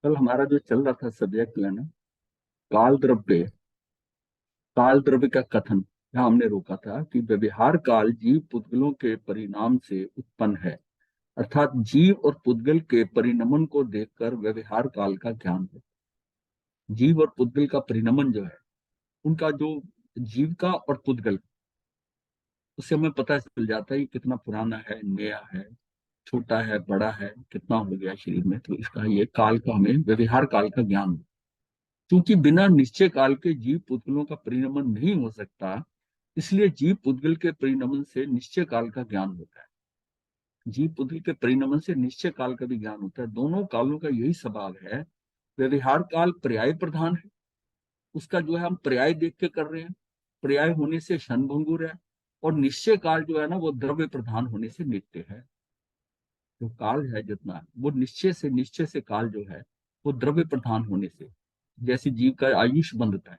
कल हमारा जो चल रहा था सब्जेक्ट लेना, काल द्रव्य, काल द्रव्य का कथन। यहाँ हमने रोका था कि व्यवहार काल जीव पुद्गलों के परिणाम से उत्पन्न है। अर्थात जीव और पुद्गल के परिणमन को देखकर व्यवहार काल का ज्ञान हो। जीव और पुद्गल का परिणमन जो है, उनका जो जीव का और पुद्गल, उससे हमें पता चल जाता है कि कितना पुराना है, नया है, छोटा है, बड़ा है, कितना हो गया शरीर में। तो इसका ये काल का हमें व्यवहार काल का ज्ञान हो। क्योंकि बिना निश्चय काल के जीव पुद्गलों का परिणमन नहीं हो सकता, इसलिए जीव पुद्गल के परिणमन से निश्चय काल का ज्ञान होता है। जीव पुद्गल के परिणमन से निश्चय काल का भी ज्ञान होता है। दोनों कालों का यही स्वभाव है। व्यवहार काल पर्याय प्रधान है, उसका जो है हम पर्याय देख के कर रहे हैं, पर्याय होने से क्षणभंगुर है। और निश्चय काल जो है ना, वो द्रव्य प्रधान होने से नित्य है। जो काल है जितना, वो निश्चय से काल जो है, वो द्रव्य प्रधान होने से, जैसे जीव का आयुष बंधता है,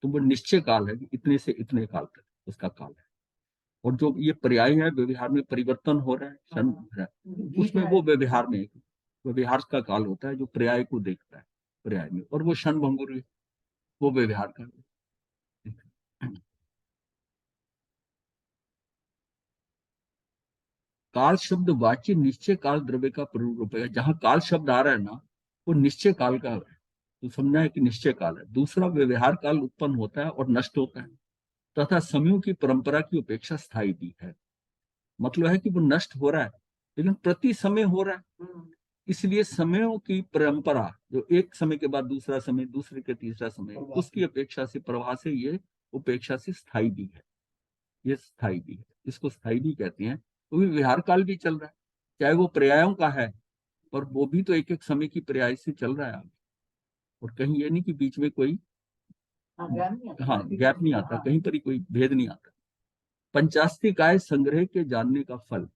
तो वो निश्चय काल है कि इतने से इतने काल तक उसका काल है। और जो ये पर्याय है, व्यवहार में परिवर्तन हो रहा है, क्षण है, उसमें वो व्यवहार में, व्यवहार का काल होता है जो पर्याय को देखता है पर्याय में, और वो क्षण भंगुर, वो व्यवहार का है। काल शब्द वाच्य निश्चय काल द्रव्य का प्ररूप है। जहां काल शब्द आ रहा है ना, वो निश्चय काल का है, तो समझना है कि निश्चय काल है। दूसरा, व्यवहार काल उत्पन्न होता है और नष्ट होता है, तथा समयों की परंपरा की अपेक्षा स्थायी भी है। मतलब है कि वो नष्ट हो रहा है, लेकिन प्रति समय हो रहा है। इसलिए समयों की परंपरा, जो एक समय के बाद दूसरा समय, दूसरे के तीसरा समय, उसकी अपेक्षा से, प्रवाह से, ये उपेक्षा से स्थायी भी है। ये स्थायी भी है, इसको स्थायी भी कहते हैं। तो भी विहार काल भी चल रहा है, चाहे वो पर्यायों का है, पर वो भी तो एक एक समय की पर्याय से चल रहा है आगे। और कहीं ये नहीं कि बीच में कोई, हाँ, गैप नहीं आता, कहीं पर ही कोई भेद नहीं आता। पंचास्ति काय संग्रह के जानने का फल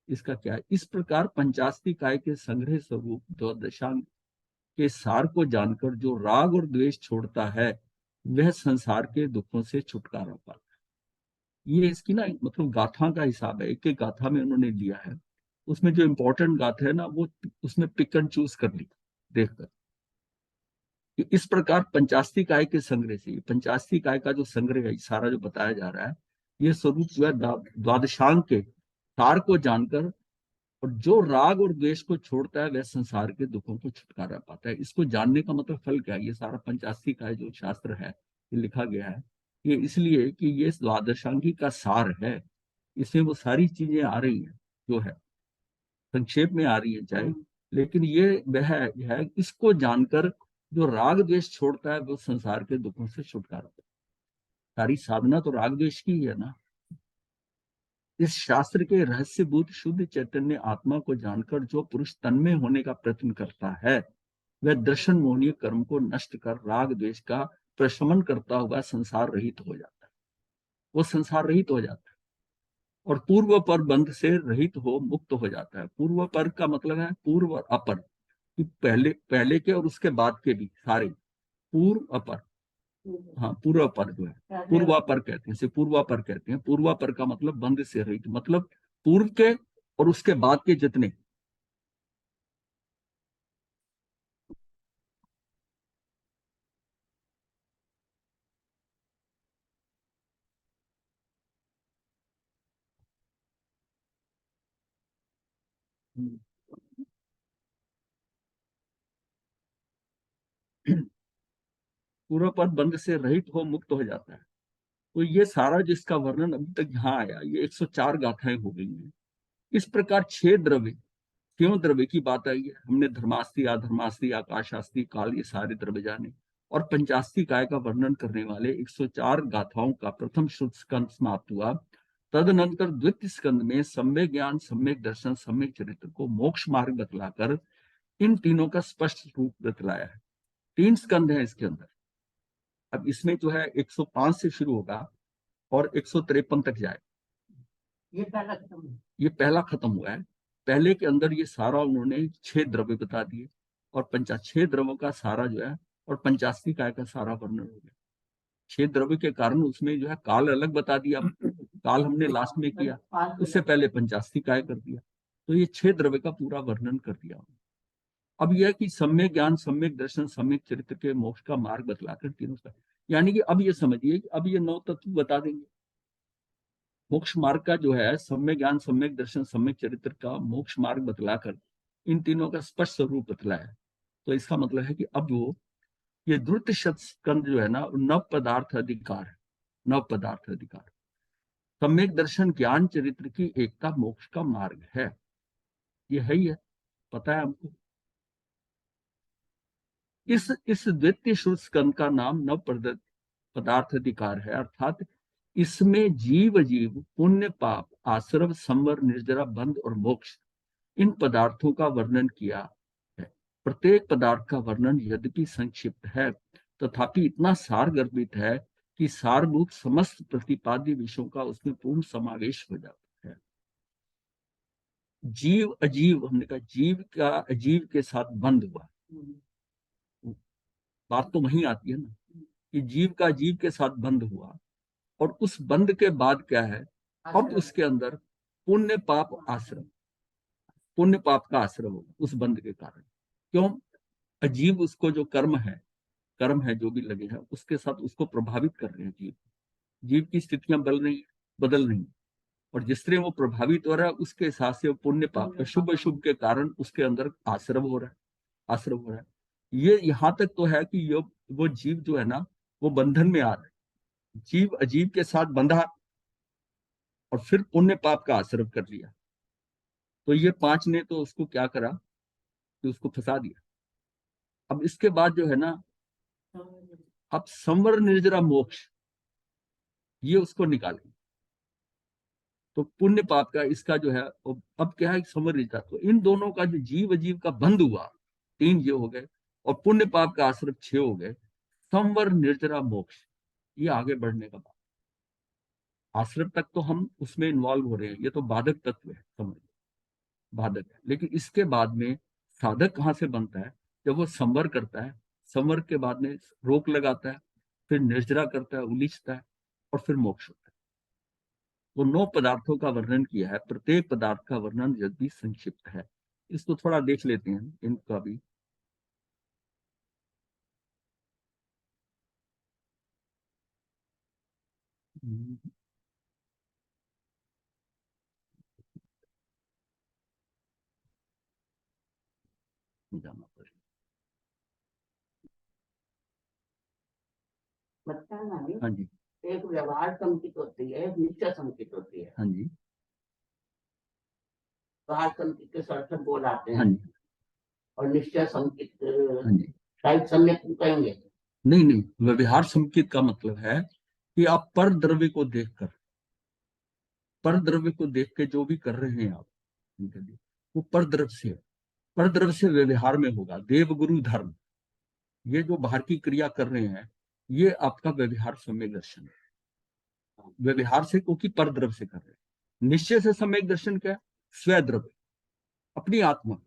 इसका क्या है? इस प्रकार पंचास्ति काय के संग्रह स्वरूप द्वादशांग के सार को जानकर जो राग और द्वेष छोड़ता है, वह संसार के दुखों से छुटकारा पाता है। ये इसकी ना मतलब गाथा का हिसाब है, एक एक गाथा में उन्होंने लिया है। उसमें जो इंपॉर्टेंट गाथा है ना, वो उसमें पिक एंड चूज कर ली देखकर कि इस प्रकार पंचास्ती काय के संग्रह से, पंचास्ती काय का जो संग्रह है, सारा जो बताया जा रहा है, ये स्वरूप जो है द्वादशांग के सार को जानकर, और जो राग और द्वेष को छोड़ता है, वह संसार के दुखों को छुटकारा पाता है। इसको जानने का मतलब फल क्या है? ये सारा पंचास्ती का जो शास्त्र है, ये लिखा गया है, ये इसलिए कि ये द्वादशांगी का सार है। इसमें वो सारी चीजें आ रही हैं, जो है संक्षेप में आ रही है चाहे, लेकिन ये वह है, इसको जानकर जो राग द्वेष छोड़ता है, वो संसार के दुखों से छुटकारा पाता है। सारी साधना तो राग द्वेष की ही है ना। इस शास्त्र के रहस्यभूत शुद्ध चैतन्य आत्मा को जानकर जो पुरुष तन्मय होने का प्रयत्न करता है, वह दर्शन मोहनीय कर्म को नष्ट कर राग द्वेष का प्रशमन करता हुआ संसार रहित हो जाता है। वो संसार रहित हो जाता है, और पूर्व पर बंध से रहित हो मुक्त हो जाता है। पूर्व पर का मतलब है पूर्व और अपर, कि पहले पहले के और उसके बाद के भी सारे, पूर्व अपर। हाँ, पूर्वापर जो है, पूर्वापर कहते हैं, इसे पूर्वापर कहते हैं। पूर्वापर का मतलब बंध से रहित, मतलब पूर्व के और उसके बाद के जितने। पूर्वापर बंध से रहित हो मुक्त हो जाता है। तो ये सारा जिसका वर्णन अभी तक यहाँ आया, ये 104 गाथाएं हो गई हैं। इस प्रकार 6 द्रव्य, क्यों द्रव्य की बात आई है? हमने धर्मास्ति, अधर्मास्ति, आकाशास्ति, काल, ये सारे द्रव्य जाने। और पंचास्ति काय का वर्णन करने वाले 104 गाथाओं का प्रथम शुद्ध स्कंद समाप्त हुआ। तदनंतर द्वितीय स्कंद में सम्यक ज्ञान, सम्यक दर्शन, सम्यक चरित्र को मोक्ष मार्ग बतलाकर इन तीनों का स्पष्ट रूप बतलाया है। 3 स्कंद है इसके अंदर। अब इसमें जो है 105 से शुरू होगा और 153 तक जाए। ये पहला खत्म हुआ है। पहले के अंदर ये सारा उन्होंने 6 द्रव्य बता दिए, और 6 द्रव्यों का सारा जो है, और पंचास्ती काय का सारा वर्णन हो गया। 6 द्रव्य के कारण उसमें जो है काल अलग बता दिया, काल हमने लास्ट में किया, उससे पहले पंचास्ती काय कर दिया। तो ये 6 द्रव्य का पूरा वर्णन कर दिया। अब यह कि सम्यक ज्ञान, सम्यक दर्शन, सम्यक चरित्र के मोक्ष का मार्ग बतलाकर तीनों का, यानी कि अब ये समझिए कि अब ये 9 तत्व बता देंगे। मोक्ष मार्ग का जो है सम्यक ज्ञान, सम्यक दर्शन, सम्यक चरित्र का मोक्ष मार्ग बतलाकर इन तीनों का स्पष्ट स्वरूप बतलाया। तो इसका मतलब है कि अब वो ये द्रुत स्कंद जो है ना, नव पदार्थ अधिकार है, नव पदार्थ अधिकार। सम्यक दर्शन ज्ञान चरित्र की एकता मोक्ष का मार्ग है, ये है ही है, पता है हमको। इस द्वितीय शुद्ध स्कंद का नाम नव पदार्थ अधिकार है, अर्थात इसमें जीव जीव पुण्य पाप आश्रव संवर निर्जरा बंध और मोक्ष इन पदार्थों का वर्णन किया है। प्रत्येक पदार्थ का वर्णन यद्यपि संक्षिप्त है तथापि इतना सार गर्भित है कि सारभूत समस्त प्रतिपाद्य विषयों का उसमें पूर्ण समावेश हो जाता है। जीव अजीव, हमने कहा जीव का अजीव के साथ बंध हुआ, बात तो वहीं आती है ना कि जीव का जीव के साथ बंध हुआ, और उस बंध के बाद क्या है, अब उसके अंदर पुण्य पाप आश्रम, पुण्य पाप का आश्रम होगा उस बंध के कारण। क्यों? अजीब उसको जो कर्म है जो भी लगे हैं उसके साथ उसको प्रभावित कर रहे हैं। जीव की स्थितियां बदल रही, और जिस तरह वो प्रभावित हो रहा है उसके हिसाब से पुण्य पाप शुभ अशुभ के कारण उसके अंदर आश्रम हो रहा है, आश्रम हो रहा है। ये यहां तक तो है कि वो जीव जो है ना वो बंधन में आ रहा है, जीव अजीब के साथ बंधा और फिर पुण्य पाप का आश्रम कर लिया। तो ये 5 ने तो उसको क्या करा कि उसको फंसा दिया। अब इसके बाद जो है ना, अब संवर निर्जरा मोक्ष ये उसको निकाले। तो पुण्य पाप का इसका जो है अब क्या है, संवर निर्जरा, तो इन दोनों का जो जीव अजीव का बंध हुआ 3 ये हो गए, और पुण्य पाप का आश्रम 6 हो गए। संवर निर्जरा मोक्ष ये आगे बढ़ने का बात, आश्रम तक तो हम उसमें इन्वॉल्व हो रहे हैं, ये तो बाधक तत्व है, समझ, बाधक है। लेकिन इसके बाद में साधक कहाँ से बनता है, जब वो संवर करता है, संवर के बाद में रोक लगाता है, फिर निर्जरा करता है, उलीचता है, और फिर मोक्ष होता है। वो 9 पदार्थों का वर्णन किया है, प्रत्येक पदार्थ का वर्णन यदि संक्षिप्त है। इसको थोड़ा देख लेते हैं इनका भी। जाना पड़ेगा। हाँ जी, एक व्यवहार संकित होती है, एक निश्चय संकित होती है। हाँ जी, व्यवहार संकित के सार्थक बोल आते हाँ हैं, जी, और निश्चय संकित हाँ जी। शायद सम्यक कहेंगे। नहीं नहीं, व्यवहार संकेत का मतलब है कि आप पर द्रव्य को देखकर, पर द्रव्य को देख के जो भी कर रहे हैं आप उनके लिए, वो पर द्रव्य से, पर द्रव्य से व्यवहार में होगा। देव गुरु धर्म, ये जो बाहर की क्रिया कर रहे हैं ये आपका व्यवहार सम्यक दर्शन है। व्यवहार से क्योंकि पर द्रव्य से कर रहे हैं। निश्चय से सम्यक दर्शन क्या है? स्व द्रव्य, अपनी आत्मा,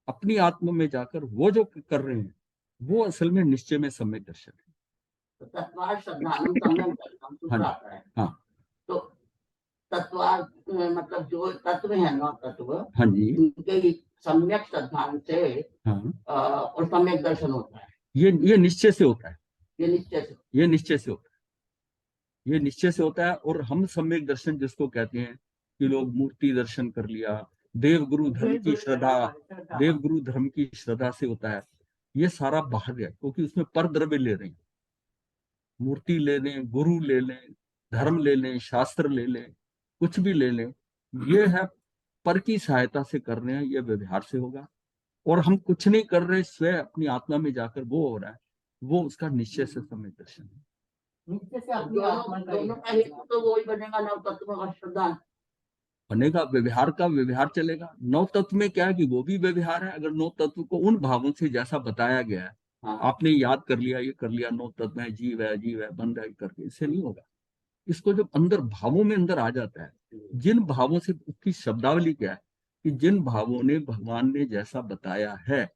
अपनी आत्मा में जाकर वो जो कर रहे हैं वो असल में निश्चय में सम्यक दर्शन है। तो तत्वार श्रद्धानम सम्यक दर्शन हाँ सूत्र जी, आता है। हाँ तो तत्वार मतलब जो तत्व है, 9 तत्व, हाँ जी, उनके सम्यक श्रद्धान से हाँ, और सम्यक दर्शन होता है। ये निश्चय से होता है, ये निश्चय से, ये निश्चय से होता है, ये निश्चय से होता है। और हम सम्यक दर्शन जिसको कहते हैं कि लोग मूर्ति दर्शन कर लिया, देवगुरु धर्म की श्रद्धा, देवगुरु धर्म की श्रद्धा से होता है, ये सारा बाहर है क्योंकि उसमें पर द्रव्य ले रहे हैं। मूर्ति ले लें, गुरु ले लें, धर्म ले लें, शास्त्र ले लें, कुछ भी ले लें, ये है पर की सहायता से कर रहे हैं, ये व्यवहार से होगा। और हम कुछ नहीं कर रहे, स्वयं अपनी आत्मा में जाकर वो हो रहा है, वो उसका निश्चय से सम्यक दर्शन है। निश्चय से अपनी आत्मा दोनों का हेतु तो वही बनेगा, 9 तत्व का श्रद्धान बनेगा, व्यवहार का व्यवहार चलेगा। 9 तत्व में क्या है कि वो भी व्यवहार है। अगर 9 तत्व को उन भावों से जैसा बताया गया है, हाँ। आपने याद कर लिया, ये कर लिया, 9 तत्व है, जीव है, जीव है, बंध है करके, इससे नहीं होगा। इसको जब अंदर भावों में अंदर आ जाता है, जिन भावों से, उसकी शब्दावली क्या है कि जिन भावों ने भगवान ने जैसा बताया है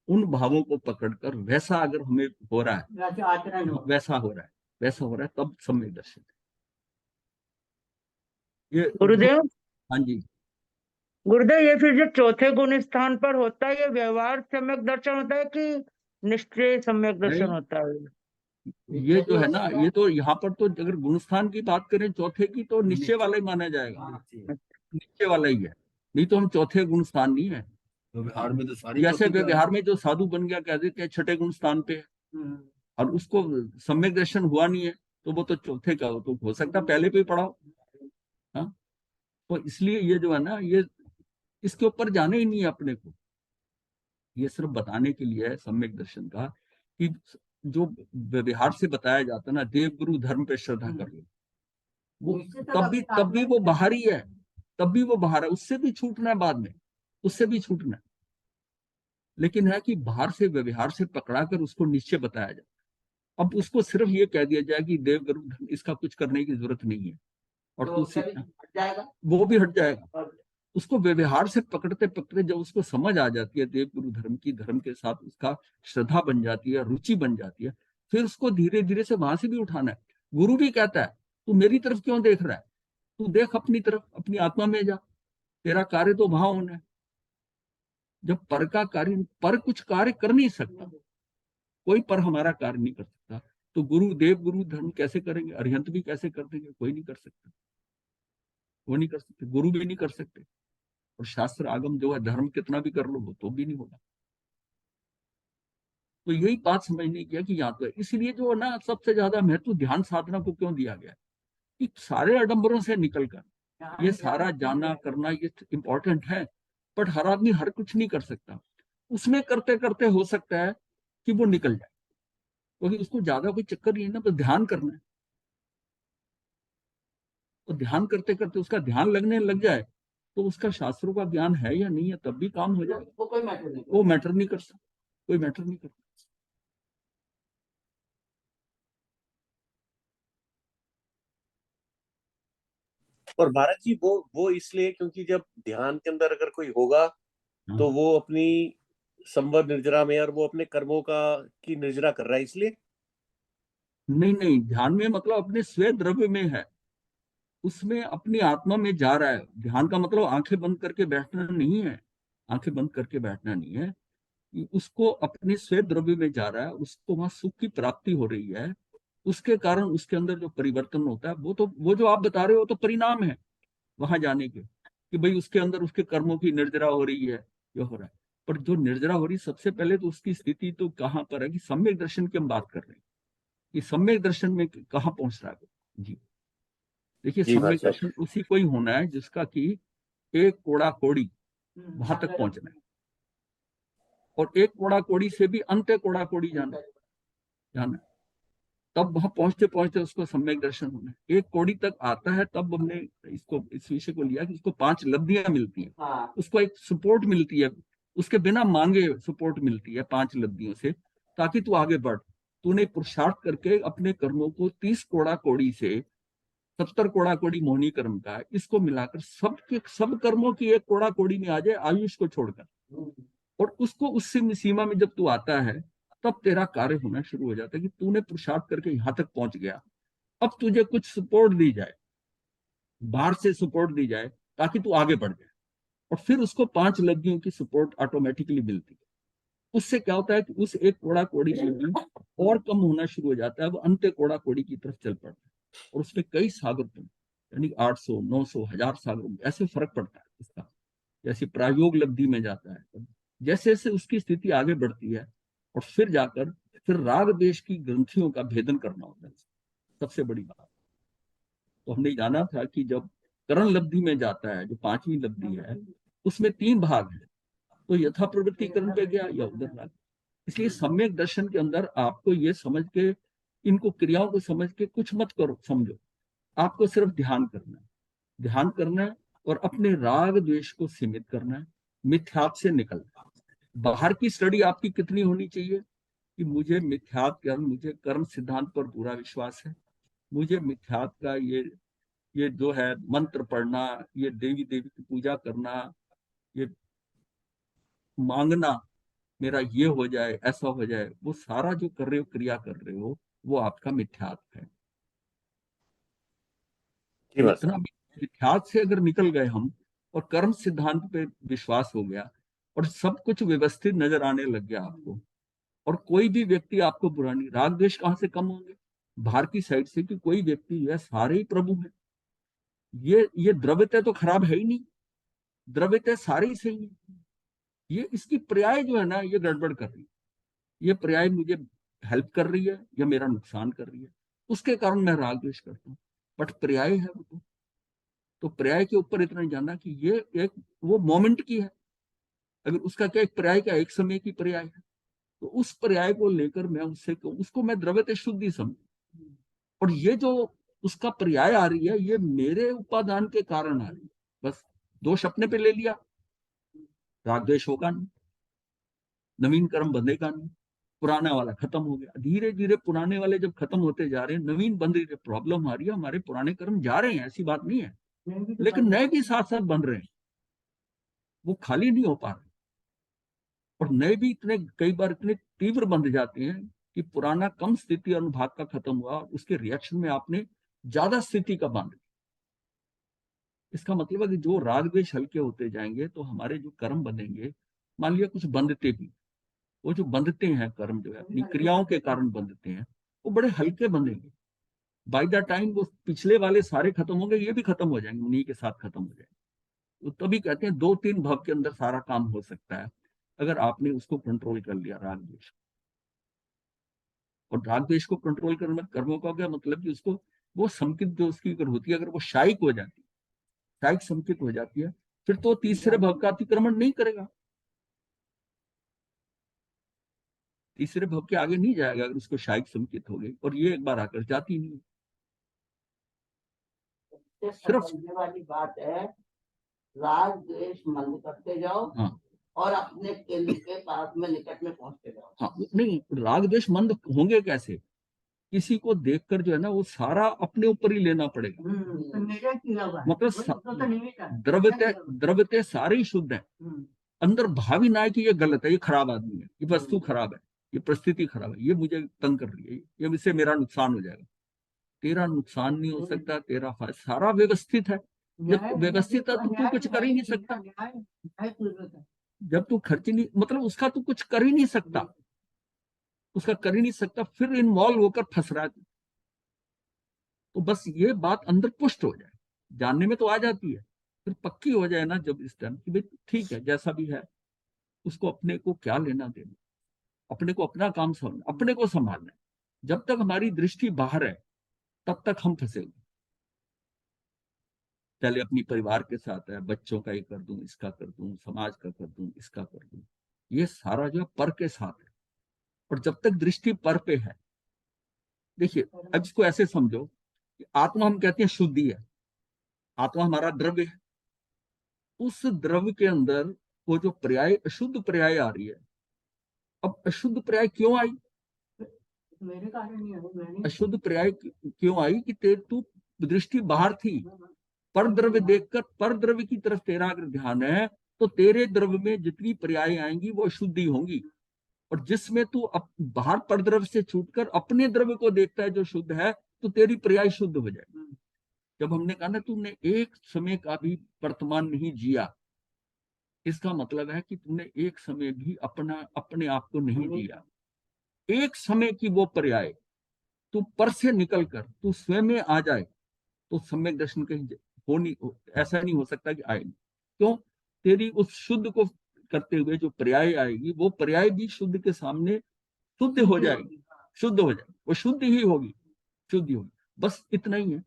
उन भावों को पकड़कर वैसा अगर हमें हो रहा है, वैसा हो रहा है, वैसा हो रहा है, तब सम्यक दर्शन है। ये गुरुदेव, हाँ जी, गुरुदेव ये फिर जो चौथे गुण स्थान पर होता है, ये व्यवहार सम्यक दर्शन होता है कि निश्चय सम्यक दर्शन नहीं, होता है? ये जो है ना, ये तो यहाँ पर तो अगर गुणस्थान की बात करें चौथे की, तो निश्चय वाला ही माना जाएगा, निश्चय वाला ही है। नहीं तो हम चौथे गुण स्थान नहीं है। व्यवहार में तो सारी जैसे चौथी का व्यवहार में जो साधु बन गया कह देते हैं छठे गुण स्थान पे है, और उसको सम्यक दर्शन हुआ नहीं है, तो वो तो चौथे का हो सकता है पहले पे ही पढ़ा हो। हाँ, तो इसलिए ये जो है ना, ये इसके ऊपर जाने ही नहीं है अपने को। ये सिर्फ बताने के लिए है सम्यक दर्शन का, कि जो व्यवहार से बताया जाता है ना, देव गुरु धर्म पे श्रद्धा कर लो, वो तब भी वो बाहर ही है, तब भी वो बाहर है, उससे भी छूटना है बाद में, उससे भी छूटना है। लेकिन है कि बाहर से व्यवहार से पकड़ा कर उसको निश्चय बताया जाए। अब उसको सिर्फ ये कह दिया जाए कि देव गुरु धर्म, इसका कुछ करने की जरूरत नहीं है, और तो तू वो भी हट जाएगा। उसको व्यवहार से पकड़ते पकड़ते जब उसको समझ आ जाती है देव गुरु धर्म की, धर्म के साथ उसका श्रद्धा बन जाती है, रुचि बन जाती है, फिर उसको धीरे धीरे से वहां से भी उठाना है। गुरु भी कहता है तू मेरी तरफ क्यों देख रहा है, तू देख अपनी तरफ, अपनी आत्मा में जा, तेरा कार्य तो वहां होना है। जब पर का कार्य, पर कुछ कार्य कर नहीं सकता, कोई पर हमारा कार्य नहीं कर सकता, तो गुरु देव गुरु धर्म कैसे करेंगे, अरिहंत भी कैसे कर देंगे, कोई नहीं कर सकता, वो नहीं कर सकते, गुरु भी नहीं कर सकते। और शास्त्र आगम जो है, धर्म कितना भी कर लो वो तो भी नहीं होगा। तो यही बात समझने की है कि यहाँ तो है। इसलिए जो है ना, सबसे ज्यादा महत्व ध्यान साधना को क्यों दिया गया है, कि सारे आडंबरों से निकलकर ये सारा जानना करना ये इंपॉर्टेंट है, बट हर आदमी हर कुछ नहीं कर सकता। उसमें करते करते हो सकता है कि वो निकल जाए, क्योंकि उसको ज्यादा कोई चक्कर नहीं है ना, बस ध्यान करना है। तो ध्यान करते करते उसका ध्यान लगने लग जाए, तो उसका शास्त्रों का ज्ञान है या नहीं है तब भी काम हो जाएगा। वो कोई मैटर नहीं, वो मैटर नहीं कर सकता, कोई मैटर नहीं करता। और भारत जी वो इसलिए क्योंकि जब ध्यान के अंदर अगर कोई होगा तो हाँ। वो अपनी संवर निर्जरा में, और वो अपने कर्मों का की निर्जरा कर रहा है, इसलिए। नहीं नहीं, ध्यान में मतलब अपने स्वे द्रव्य में है, उसमें अपनी आत्मा में जा रहा है। ध्यान का मतलब आंखें बंद करके बैठना नहीं है, आंखें बंद करके बैठना नहीं है, कि उसको अपने स्वे द्रव्य में जा रहा है, उसको वहां सुख की प्राप्ति हो रही है। उसके कारण उसके अंदर जो परिवर्तन होता है, वो तो वो जो आप बता रहे हो तो परिणाम है वहां जाने के, कि भाई उसके अंदर उसके कर्मों की निर्जरा हो रही है, ये हो रहा है। पर जो निर्जरा हो रही, सबसे पहले तो उसकी स्थिति तो कहाँ पर है, कि सम्यक दर्शन की हम बात कर रहे हैं, कि सम्यक दर्शन में कहाँ पहुंच रहा है। जी, देखिए जी भाई सम्यक साहब। दर्शन उसी को ही होना है जिसका कि एक कोड़ा कोड़ी वहां तक पहुंचना है, और एक कोड़ा कोड़ी से भी अंत्य कोड़ा कोड़ी जाना जाना है। तब वहां पहुंचते पहुंचते उसको सम्यक दर्शन होना है। एक कोड़ी तक आता है तब हमने इसको, इस विषय को लिया कि उसको 5 लब्धियां मिलती हैं, उसको एक सपोर्ट मिलती है, उसके बिना मांगे सपोर्ट मिलती है 5 लब्धियों से, ताकि तू आगे बढ़। तूने पुरुषार्थ करके अपने कर्मों को 30 कोड़ा कोड़ी से 70 कोड़ा कोड़ी मोहनी कर्म का है, इसको मिलाकर सबके सब कर्मों की एक कोड़ा कोड़ी में आ जाए, आयुष को छोड़कर। और उसको उस सीमा में जब तू आता है, तब तेरा कार्य होना शुरू हो जाता है, कि तूने पुरुषार्थ करके यहां तक पहुंच गया। अब तुझे कुछ सपोर्ट दी जाए, बाहर से सपोर्ट दी जाए, ताकि तू आगे बढ़ जाए। और फिर उसको 5 लब्धियों की सपोर्ट ऑटोमेटिकली मिलती है। उससे क्या होता है कि उस एक कोड़ा कोड़ी में भी और कम होना शुरू हो जाता है, वो अंत्य कोड़ा कोड़ी की तरफ चल पड़ता है। और उसमें कई सागर, यानी 800 900 1000 सागर ऐसे फर्क पड़ता है इसका, जैसे प्रायोग लब्धि में जाता है। जैसे जैसे उसकी स्थिति आगे बढ़ती है, और फिर जाकर फिर राग देश की ग्रंथियों का भेदन करना होता है, सबसे बड़ी बात। तो हमने जाना था कि जब करण लब्धि में जाता है, जो 5वीं लब्धि है, उसमें 3 भाग है। तो यथा प्रवृत्ति करण पे गया या उधर भाग। इसलिए सम्यक दर्शन के अंदर आपको ये समझ के, इनको क्रियाओं को समझ के कुछ मत करो, समझो, आपको सिर्फ ध्यान करना है, ध्यान करना है, और अपने राग द्वेष को सीमित करना है, मिथ्यात्व से निकलना है। बाहर की स्टडी आपकी कितनी होनी चाहिए, कि मुझे मिथ्यात्व कर्म, मुझे कर्म सिद्धांत पर पूरा विश्वास है, मुझे मिथ्यात्व का ये जो है मंत्र पढ़ना, ये देवी देवी की पूजा करना, ये मांगना मेरा ये हो जाए, ऐसा हो जाए, वो सारा जो कर रहे हो, क्रिया कर रहे हो, वो आपका मिथ्यात्व है। जी भाई इतना साहब। मिथ्यात्व से अगर निकल गए हम, और कर्म सिद्धांत पे विश्वास हो गया और सब कुछ व्यवस्थित नजर आने लग गया आपको, और कोई भी व्यक्ति आपको बुरा नहीं, राग द्वेष कहां से कम होंगे? बाहर की साइड से कि कोई व्यक्ति जो है सारे ही प्रभु है, ये द्रव्यता तो खराब है ही नहीं, द्रव्यता सारे ही सही है। ये इसकी पर्याय जो है ना ये गड़बड़ कर रही है, ये पर्याय मुझे हेल्प कर रही है या मेरा नुकसान कर रही है, उसके कारण मैं राग द्वेष करता हूँ। बट पर्याय है वो, तो पर्याय के ऊपर इतना जानना कि ये एक वो मोमेंट की है, अगर उसका क्या एक पर्याय का एक समय की पर्याय है, तो उस पर्याय को लेकर मैं उससे उसको मैं द्रव्यता शुद्धि समझू, और ये जो उसका पर्याय आ रही है ये मेरे उपादान के कारण आ रही है, बस दोष अपने पे ले लिया, राग द्वेष होगा नहीं, नवीन कर्म बंधेगा नहीं, पुराना वाला खत्म हो गया। धीरे धीरे पुराने वाले जब खत्म होते जा रहे हैं, नवीन बंध रही है, प्रॉब्लम आ रही है, हमारे पुराने कर्म जा रहे हैं, ऐसी बात नहीं है, लेकिन नए भी साथ साथ बन रहे हैं, वो खाली नहीं हो पा रहे, और नए भी इतने कई बार इतने तीव्र बंध जाते हैं कि पुराना कम स्थिति अनुभाग का खत्म हुआ, उसके रिएक्शन में आपने ज्यादा स्थिति का बांध। इसका मतलब है कि जो राग द्वेष हल्के होते जाएंगे तो हमारे जो कर्म बनेंगे, मान लिया कुछ बंधते भी, वो जो बंधते हैं कर्म जो है अपनी क्रियाओं के कारण बंधते हैं, वो बड़े हल्के बंधेंगे। बाय द टाइम वो पिछले वाले सारे खत्म होंगे, ये भी खत्म हो जाएंगे, उन्हीं के साथ खत्म हो जाएंगे। तो तभी कहते हैं 2-3 भव के अंदर सारा काम हो सकता है, अगर आपने उसको कंट्रोल कर लिया, राग द्वेष। और राग द्वेष को कंट्रोल करने में कर्मों का क्या मतलब कि उसको वो संकित जो उसकी अगर होती है, अगर वो शायिक हो जाती है, शायिक संकित हो जाती है, फिर तो तीसरे भव का अतिक्रमण नहीं करेगा, तीसरे भव के आगे नहीं जाएगा अगर उसको शायिक संकित हो गई, और ये एक बार आकर जाती नहीं। सिर्फ समझने वाली बात है, राग द्वेष मंद करते जाओ, हाँ और अपने केंद्र के पास में निकट में पहुंचते जाओ। हाँ, नहीं राग द्वेष मंद होंगे कैसे? किसी को देखकर जो है ना वो सारा अपने ऊपर ही लेना पड़ेगा, मतलब द्रव्यते सारे ही शुद्ध है, अंदर भावी ना है कि ये गलत है, ये खराब आदमी है, ये वस्तु खराब है, ये परिस्थिति खराब है, ये मुझे तंग कर रही है, ये इससे मेरा नुकसान हो जाएगा। तेरा नुकसान नहीं हो सकता, तेरा फायदा, सारा व्यवस्थित है। जब व्यवस्थित है तो तू कुछ कर ही नहीं सकता, जब तू खर्च नहीं, मतलब उसका तू कुछ कर ही नहीं सकता, उसका कर ही नहीं सकता, फिर इन्वॉल्व होकर फंस रहा है। तो बस ये बात अंदर पुष्ट हो जाए, जानने में तो आ जाती है, फिर पक्की हो जाए ना जब इस टाइम कि भाई ठीक है जैसा भी है, उसको अपने को क्या लेना देना, अपने को अपना काम समझना, अपने को संभालना है। जब तक हमारी दृष्टि बाहर है तब तक हम फंसे हुए, पहले अपनी परिवार के साथ है, बच्चों का ये कर दूं, इसका कर दूं, समाज का कर दूं, इसका कर दूं, ये सारा जो है पर के साथ है। और जब तक दृष्टि पर पे है, देखिए अब इसको ऐसे समझो कि आत्मा हम कहते हैं शुद्धि है, आत्मा हमारा द्रव्य है, उस द्रव्य के अंदर वो जो पर्याय अशुद्ध पर्याय आ रही है, अब अशुद्ध पर्याय क्यों आई? मेरे कारण नहीं है, अशुद्ध पर्याय क्यों आई कि तू दृष्टि बाहर थी, पर द्रव्य देखकर पर द्रव्य की तरफ तेरा अगर ध्यान है तो तेरे द्रव्य में जितनी पर्याय आएंगी वो अशुद्धि होंगी, और जिसमें तू बाहर पर द्रव्य से छूटकर अपने द्रव्य को देखता है जो शुद्ध है, तो तेरी पर्याय शुद्ध हो जाएगी। जब हमने कहा ना तुमने एक समय का भी वर्तमान नहीं जिया, इसका मतलब है कि तुमने एक समय भी अपने आप को नहीं जिया। एक समय की वो पर्याय तू पर से निकलकर तू स्वयं में आ जाए तो सम्यक दर्शन कहीं हो नहीं, ऐसा नहीं हो सकता कि आए नहीं। क्यों? तेरी उस शुद्ध को करते हुए जो पर्याय आएगी वो पर्याय भी शुद्ध के सामने शुद्ध हो जाएगी, शुद्ध हो जाएगी, वो शुद्ध ही होगी, शुद्ध ही होगी, बस इतना ही है।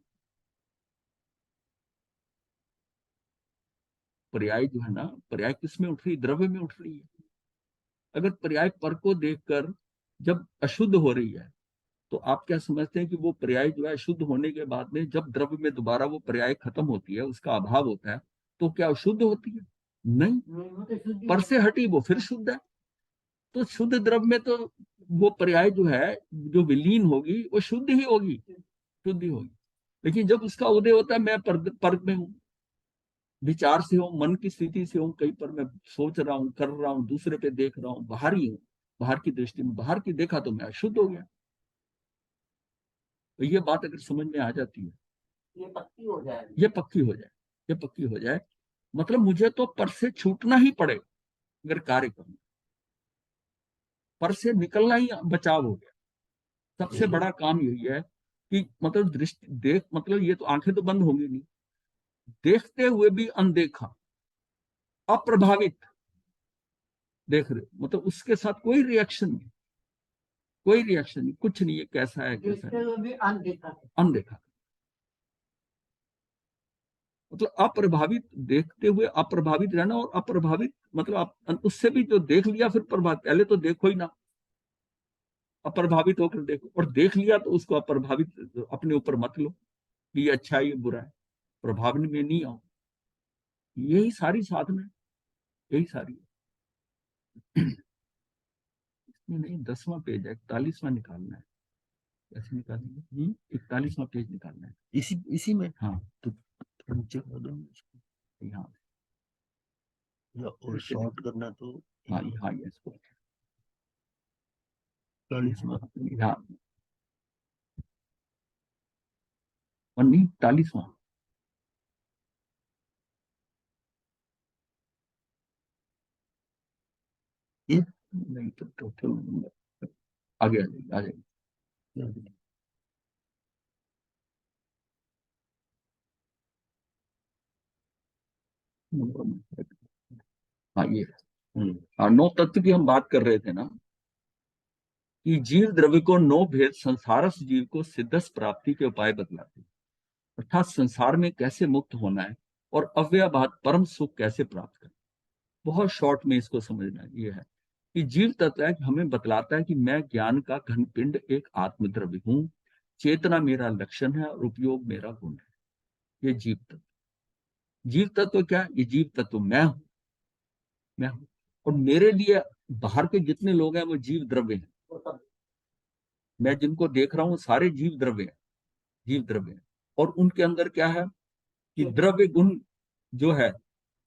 पर्याय जो है ना, पर्याय किस में उठ रही? द्रव्य में उठ रही है। अगर पर्याय पर को देखकर जब अशुद्ध हो रही है तो आप क्या समझते हैं कि वो पर्याय जो है शुद्ध होने के बाद में जब द्रव्य में दोबारा वो पर्याय खत्म होती है, उसका अभाव होता है, तो क्या शुद्ध होती है? नहीं, पर से हटी वो फिर शुद्ध है। तो शुद्ध द्रव्य में तो वो पर्याय जो है जो विलीन होगी वो शुद्ध ही होगी, शुद्ध ही होगी। लेकिन जब उसका उदय होता है, मैं पर में हूँ, विचार से हूँ, मन की स्थिति से हूँ, कहीं पर मैं सोच रहा हूँ, कर रहा हूँ, दूसरे पे देख रहा हूँ, बाहर ही हूँ, बाहर की दृष्टि में बाहर की देखा तो मैं अशुद्ध हो गया। तो ये बात अगर समझ में आ जाती है, ये पक्की हो जाए, ये पक्की हो जाए, ये पक्की हो जाए मतलब मुझे तो पर से छूटना ही पड़ेगा अगर कार्य करना, पर से निकलना ही बचाव हो गया। सबसे बड़ा काम यही है कि मतलब दृष्टि देख, मतलब ये तो आंखें तो बंद होंगी नहीं, देखते हुए भी अनदेखा, अप्रभावित देख रहे, मतलब उसके साथ कोई रिएक्शन नहीं, कोई रिएक्शन नहीं, कुछ नहीं है, कैसा है कैसा देखते है, हुए भी अनदेखा है। अनदेखा, मतलब अप्रभावित, देखते हुए अप्रभावित रहना। और अप्रभावित मतलब आप उससे भी जो देख लिया फिर प्रभावित, पहले तो देखो ही ना, अप्रभावित होकर देखो, और देख लिया तो उसको अप्रभावित अपने ऊपर मत लो कि ये अच्छा है ये बुरा है, प्रभाव में नहीं आओ। यही सारी साधना है, यही सारी है। इसमें नहीं, 10वां पेज है, 41वां निकालना है, कैसे निकालेंगे? 41वां पेज निकालना है, इसी इसी में हाँ तो नीचे कर दो यहाँ, या और शॉर्ट करना तो हाँ यहाँ ये इसको 40वां यहाँ, और नहीं 41वां, ये नहीं तो टोटल नंबर आगे आ जाएगा। हाँ ये, हाँ 9 तत्व की हम बात कर रहे थे ना, कि जीव द्रव्य को 9 भेद संसारस जीव को सिद्धस प्राप्ति के उपाय बतलाते, अर्थात संसार में कैसे मुक्त होना है और अव्ययभात परम सुख कैसे प्राप्त करना। बहुत शॉर्ट में इसको समझना है, ये है कि जीव तत्व है, हमें बतलाता है कि मैं ज्ञान का घन पिंड एक आत्मद्रव्य हूं, चेतना मेरा लक्षण है और उपयोग मेरा गुण है। ये जीव तत्व, जीव तत्व क्या है? ये जीव तत्व मैं हूं, मैं हूं, और मेरे लिए बाहर के जितने लोग हैं वो जीव द्रव्य हैं। मैं जिनको देख रहा हूं सारे जीव द्रव्य हैं, जीव द्रव्य हैं। और उनके अंदर क्या है कि द्रव्य गुण जो है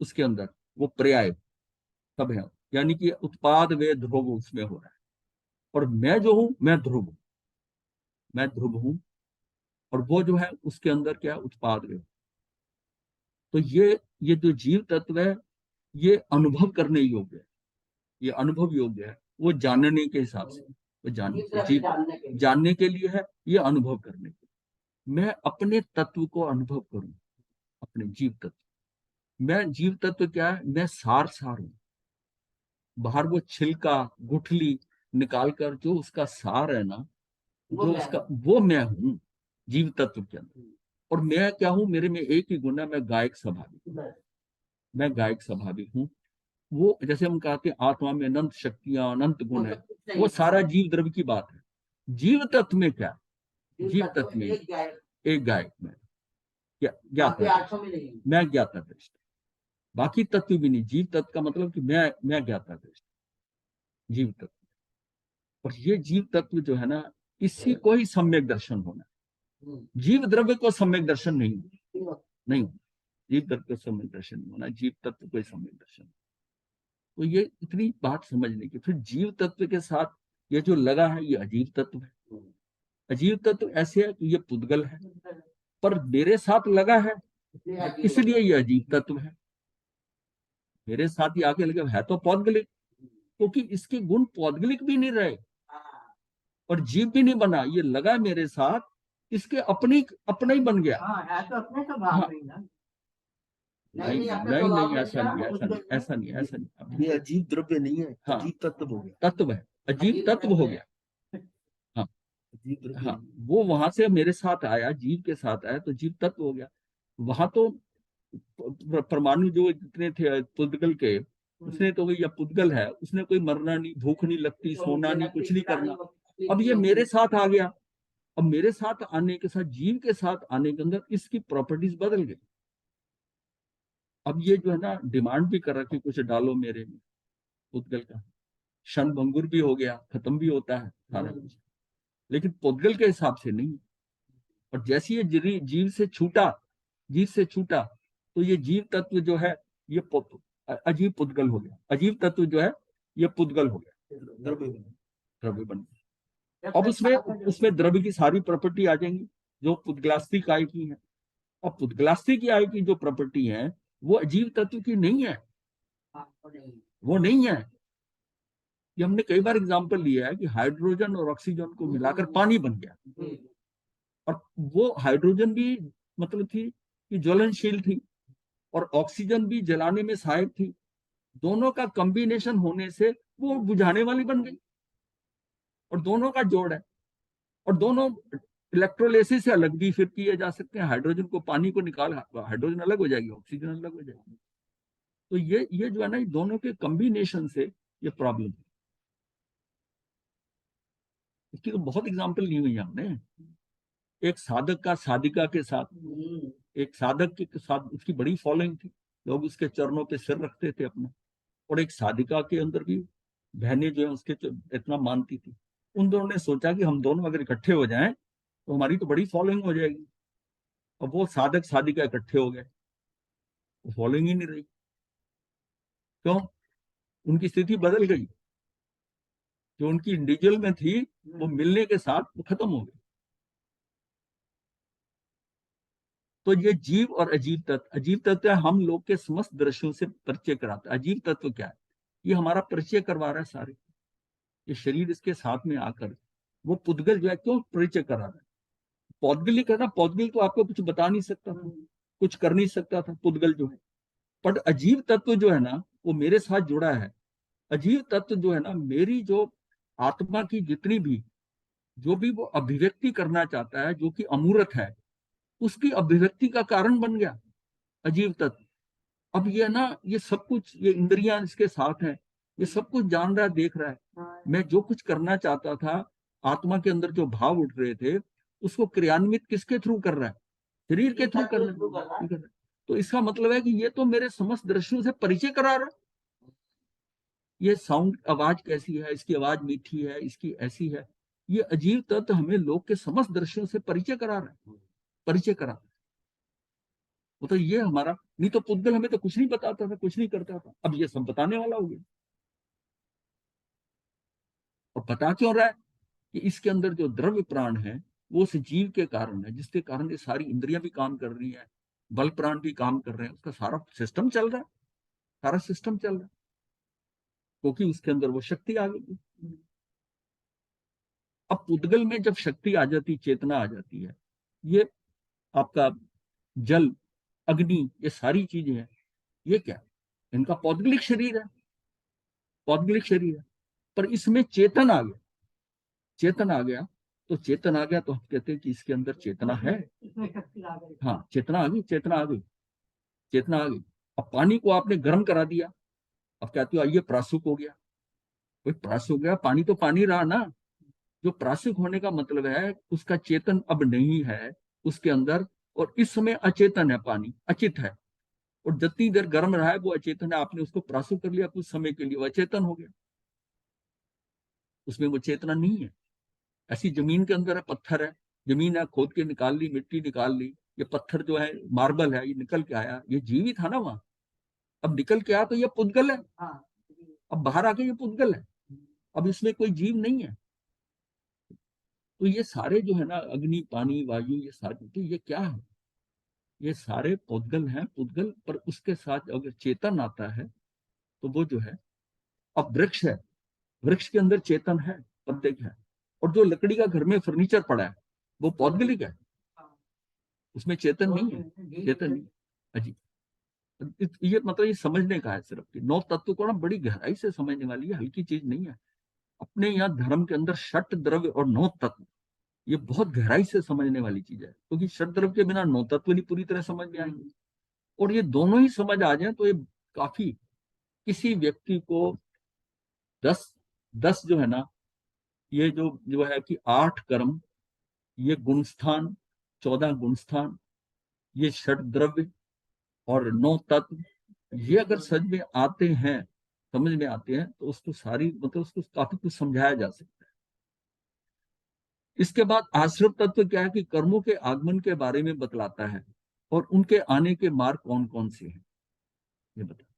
उसके अंदर वो पर्याय सब है, यानी कि उत्पाद वे ध्रुव उसमें हो रहा है। और मैं जो हूं मैं ध्रुव हूं, मैं ध्रुव हूं, और वो जो है उसके अंदर क्या है? उत्पाद वे। तो ये जो जीव तत्व है ये अनुभव करने योग्य है, ये अनुभव योग्य है, वो जानने के हिसाब से, वो जानने के लिए है, ये अनुभव करने के लिए। मैं अपने तत्व को अनुभव करूं, अपने जीव तत्व। मैं जीव तत्व क्या है? मैं सार हूं। बाहर वो छिलका गुठली निकालकर जो उसका सार है ना, जो उसका, वो मैं हूं जीव तत्व के अंदर। और मैं क्या हूं? मेरे में एक ही गुण है, मैं गायक स्वभाविक, मैं गायक स्वभाविक हूं। वो जैसे हम कहते हैं आत्मा में अनंत शक्तियां अनंत गुण है, वो सारा जीव द्रव्य की बात है। जीव तत्व में क्या? जीव तत्व में एक गायक में ज्ञाता, मैं ज्ञाता दृष्टि, बाकी तत्व भी नहीं। जीव तत्व का मतलब कि मैं ज्ञाता दृष्टि, जीव तत्व। और ये जीव तत्व जो है ना, इसी को ही सम्यक दर्शन होना है। जीव द्रव्य को सम्यक दर्शन नहीं, नहीं, जीव तत्व को सम्यक दर्शन नहीं होना, जीव तत्व को ही सम्यक दर्शन। तो ये इतनी बात समझने की। फिर जीव तत्व के साथ ये जो लगा है ये अजीव तत्व है। अजीव तत्व ऐसे है कि ये पुद्गल है, पर मेरे साथ लगा है इसलिए ये अजीब तत्व है। मेरे साथ ही आके लगे, है तो पौद्गलिक, क्योंकि इसके गुण पौद्गलिक भी नहीं रहे और जीव भी नहीं बना, ये लगा मेरे साथ, इसके अपना ही बन गया। है तो अपने स्वभाव में ना। नहीं नहीं, ऐसा नहीं, ऐसा नहीं, ऐसा नहीं, ऐसा नहीं। ये अजीब द्रव्य नहीं है, हाँ, अजीब तत्व हो गया, तत्व है, अजीब तत्व हो गया। हाँ अजीब द्रव्य हाँ, नहीं। वो वहां से मेरे साथ आया, जीव के साथ आया तो जीव तत्व हो गया। वहां तो परमाणु जो जितने थे पुद्गल के, उसने तो वही पुद्गल है, उसने कोई मरना नहीं, भूख नहीं लगती, सोना नहीं, कुछ नहीं करना। अब ये मेरे साथ आ गया, अब मेरे साथ आने के साथ, जीव के साथ आने के अंदर इसकी प्रॉपर्टीज बदल गई। अब ये जो है ना डिमांड भी कर रखी, कुछ डालो मेरे में, पुद्गल का क्षण भंगुर भी हो गया, खत्म भी होता है सारा कुछ, लेकिन पुद्गल के हिसाब से नहीं। और जैसे ये जीव से छूटा, जीव से छूटा, तो ये जीव तत्व जो है ये अजीब पुद्गल हो गया, अजीब तत्व जो है ये पुद्गल हो गया, द्रव्य बन गया। अब उसमें द्रव्य की सारी प्रॉपर्टी आ जाएंगी जो पुद्गलास्तिक आय की है। अब पुद्गलास्तिक आय की जो प्रॉपर्टी है वो अजीब तत्व की नहीं है, हाँ, वो नहीं। वो नहीं है। ये हमने कई बार एग्जांपल लिया है कि हाइड्रोजन और ऑक्सीजन को मिलाकर पानी बन गया, जी, और वो हाइड्रोजन भी मतलब थी कि ज्वलनशील थी, और ऑक्सीजन भी जलाने में सहायक थी। दोनों का कॉम्बिनेशन होने से वो बुझाने वाली बन गई, और दोनों का जोड़ है, और दोनों इलेक्ट्रोलिसिस से अलग भी फिर किए जा सकते हैं। हाइड्रोजन को पानी को निकाल, हाइड्रोजन अलग हो जाएगी, ऑक्सीजन अलग हो जाएगी। तो ये जो है ना, दोनों के कॉम्बिनेशन से ये प्रॉब्लम है। इसकी तो बहुत एग्जांपल ली हुई है हमने। एक साधक का साधिका के साथ, एक साधक के साथ उसकी बड़ी फॉलोइंग थी, लोग उसके चरणों पे सिर रखते थे अपना, और एक साधिका के अंदर भी बहनें जो है उसके इतना मानती थी। उन दोनों ने सोचा कि हम दोनों अगर इकट्ठे हो जाएं तो हमारी तो बड़ी फॉलोइंग हो जाएगी। और वो साधक साधिका इकट्ठे हो गए, वो फॉलोइंग ही नहीं रही। क्यों? उनकी स्थिति बदल गई, जो उनकी इंडिविजुअल में थी वो मिलने के साथ वो खत्म हो गई। तो ये जीव और अजीब तत्व, अजीब तत्व हम लोग के समस्त दृश्यों से परिचय कराता है। अजीब तत्व क्या है? ये हमारा परिचय करवा रहा है सारे, ये शरीर इसके साथ में आकर वो पुद्गल जो है क्यों परिचय करा रहा है? पौद्गलिक है ना, पौद्गल तो आपको कुछ बता नहीं सकता था, कुछ कर नहीं सकता था पुद्गल जो है। पर अजीब तत्व जो है ना वो मेरे साथ जुड़ा है। अजीब तत्व जो है ना, मेरी जो आत्मा की जितनी भी जो भी वो अभिव्यक्ति करना चाहता है, जो कि अमूर्त है, उसकी अभिव्यक्ति का कारण बन गया अजीब तत्व। अब ये ना, ये सब कुछ, ये इंद्रियां इसके साथ है, ये सब कुछ जान रहा है, देख रहा है। मैं जो कुछ करना चाहता था, आत्मा के अंदर जो भाव उठ रहे थे, उसको क्रियान्वित किसके थ्रू कर रहा है? शरीर के थ्रू कर रहा है। तो इसका मतलब है कि ये तो मेरे समस्त दृश्यों से परिचय करा रहा है। ये साउंड, आवाज कैसी है, इसकी आवाज मीठी है, इसकी ऐसी है। ये अजीब तत्व हमें लोग के समस्त दृश्यों से परिचय करा रहा है, परिचय करा रहा है। वो तो ये हमारा, नहीं तो पुद्गल हमें तो कुछ नहीं बताता था, कुछ नहीं करता था, अब ये सब बताने वाला हो गया। और बता क्यों रहा है? कि इसके अंदर जो द्रव्य प्राण है वो उस जीव के कारण है, जिसके कारण ये सारी इंद्रियां भी काम कर रही है, बल प्राण भी काम कर रहे हैं, उसका सारा सिस्टम चल रहा है, सारा सिस्टम चल रहा है, क्योंकि उसके अंदर वो शक्ति आ गई। अब पुद्गल में जब शक्ति आ जाती, चेतना आ जाती है, ये आपका जल, अग्नि, ये सारी चीजें हैं, ये क्या है? इनका पौद्गलिक शरीर है, पौद्गलिक शरीर है। पर इसमें चेतन आ गया, चेतन आ गया, तो चेतन आ गया तो हम कहते हैं कि इसके अंदर चेतना है। इसमें शक्ति आ गई। हाँ, चेतना आ गई, चेतना आ गई, चेतना आ गई। अब पानी को आपने गर्म करा दिया, अब कहते हो ये प्रासुक हो गया। भाई प्रासुक हो गया, पानी तो पानी रहा ना। जो प्रासुक होने का मतलब है उसका चेतन अब नहीं है उसके अंदर, और इस समय अचेतन है, पानी अचित है। और जितनी देर गर्म रहा है वो अचेतन है, आपने उसको प्रासुक कर लिया कुछ समय के लिए, वो अचेतन हो गया, उसमें वो चेतना नहीं है। ऐसी जमीन के अंदर है, पत्थर है, जमीन है, खोद के निकाल ली, मिट्टी निकाल ली, ये पत्थर जो है, मार्बल है, ये निकल के आया, ये जीवित था ना वहां, अब निकल के आया तो ये पुद्गल है। हाँ, अब बाहर आके ये पुद्गल है, अब इसमें कोई जीव नहीं है। तो ये सारे जो है ना, अग्नि, पानी, वायु, ये सारे, तो ये क्या है? ये सारे पुद्गल हैं, पुद्गल। पर उसके साथ अगर चेतन आता है तो वो जो है, अब वृक्ष है, वृक्ष के अंदर चेतन है, पत्ते है। और जो लकड़ी का घर में फर्नीचर पड़ा है वो पौद्गलिक है, उसमें चेतन नहीं है, चेतन नहीं। अजी, ये मतलब ये समझने का है सिर्फ कि नौ तत्व को ना बड़ी गहराई से समझने वाली है, हल्की चीज नहीं है। अपने यहाँ धर्म के अंदर षट द्रव्य और नौ तत्व, ये बहुत गहराई से समझने वाली चीज है, क्योंकि षट द्रव्य के बिना नौ तत्व नहीं पूरी तरह समझ में आएंगे। और ये दोनों ही समझ आ जाए तो ये काफी, किसी व्यक्ति को 10 जो है ना, ये जो है कि 8 कर्म, ये गुणस्थान, 14 गुणस्थान, ये षट द्रव्य और 9 तत्व, ये अगर समझ में आते हैं, समझ में आते हैं, तो उसको सारी, मतलब उसको काफी कुछ समझाया जा सकता है। इसके बाद आश्रम तत्व क्या है कि कर्मों के आगमन के बारे में बतलाता है, और उनके आने के मार्ग कौन कौन से हैं ये बताता है।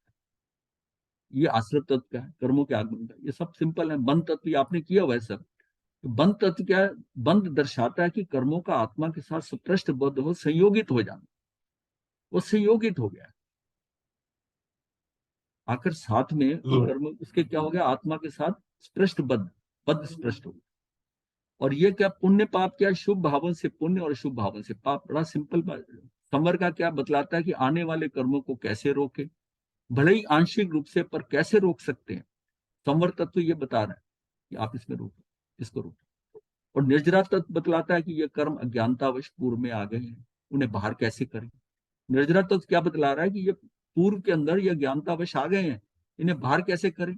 ये आश्रम तत्व क्या है, कर्मों के आगमन का, ये सब सिंपल है। बंध तत्व आपने किया हुआ है सब। तो बंध तत्व क्या है? बंध दर्शाता है कि कर्मों का आत्मा के साथ सुपृष्ठ बद्ध हो, संयोगित हो जाना, वो संयोगित हो गया। आखिर साथ में वो कर्म उसके क्या हो गया, आत्मा के साथ स्पृष्टबद्ध, बद्ध स्पृष्ट हो गया। और ये क्या पुण्य पाप, क्या शुभ भावों से पुण्य और शुभ भावों से पाप। बड़ा सिंपल बात। संवर का क्या बतलाता है कि आने वाले कर्मों को कैसे रोके, भले ही आंशिक रूप से, पर कैसे रोक सकते हैं। संवर तत्व ये बता रहा है कि आप इसमें रोको, इसको रोको। और निर्जरा तत्व बतलाता है कि ये कर्म अज्ञानतावश पूर्व में आ गए हैं, उन्हें बाहर कैसे करें। निर्जरा तत्व क्या बतला रहा है कि ये पूर्व के अंदर ये ज्ञानतावश आ गए हैं, इन्हें बाहर कैसे करें,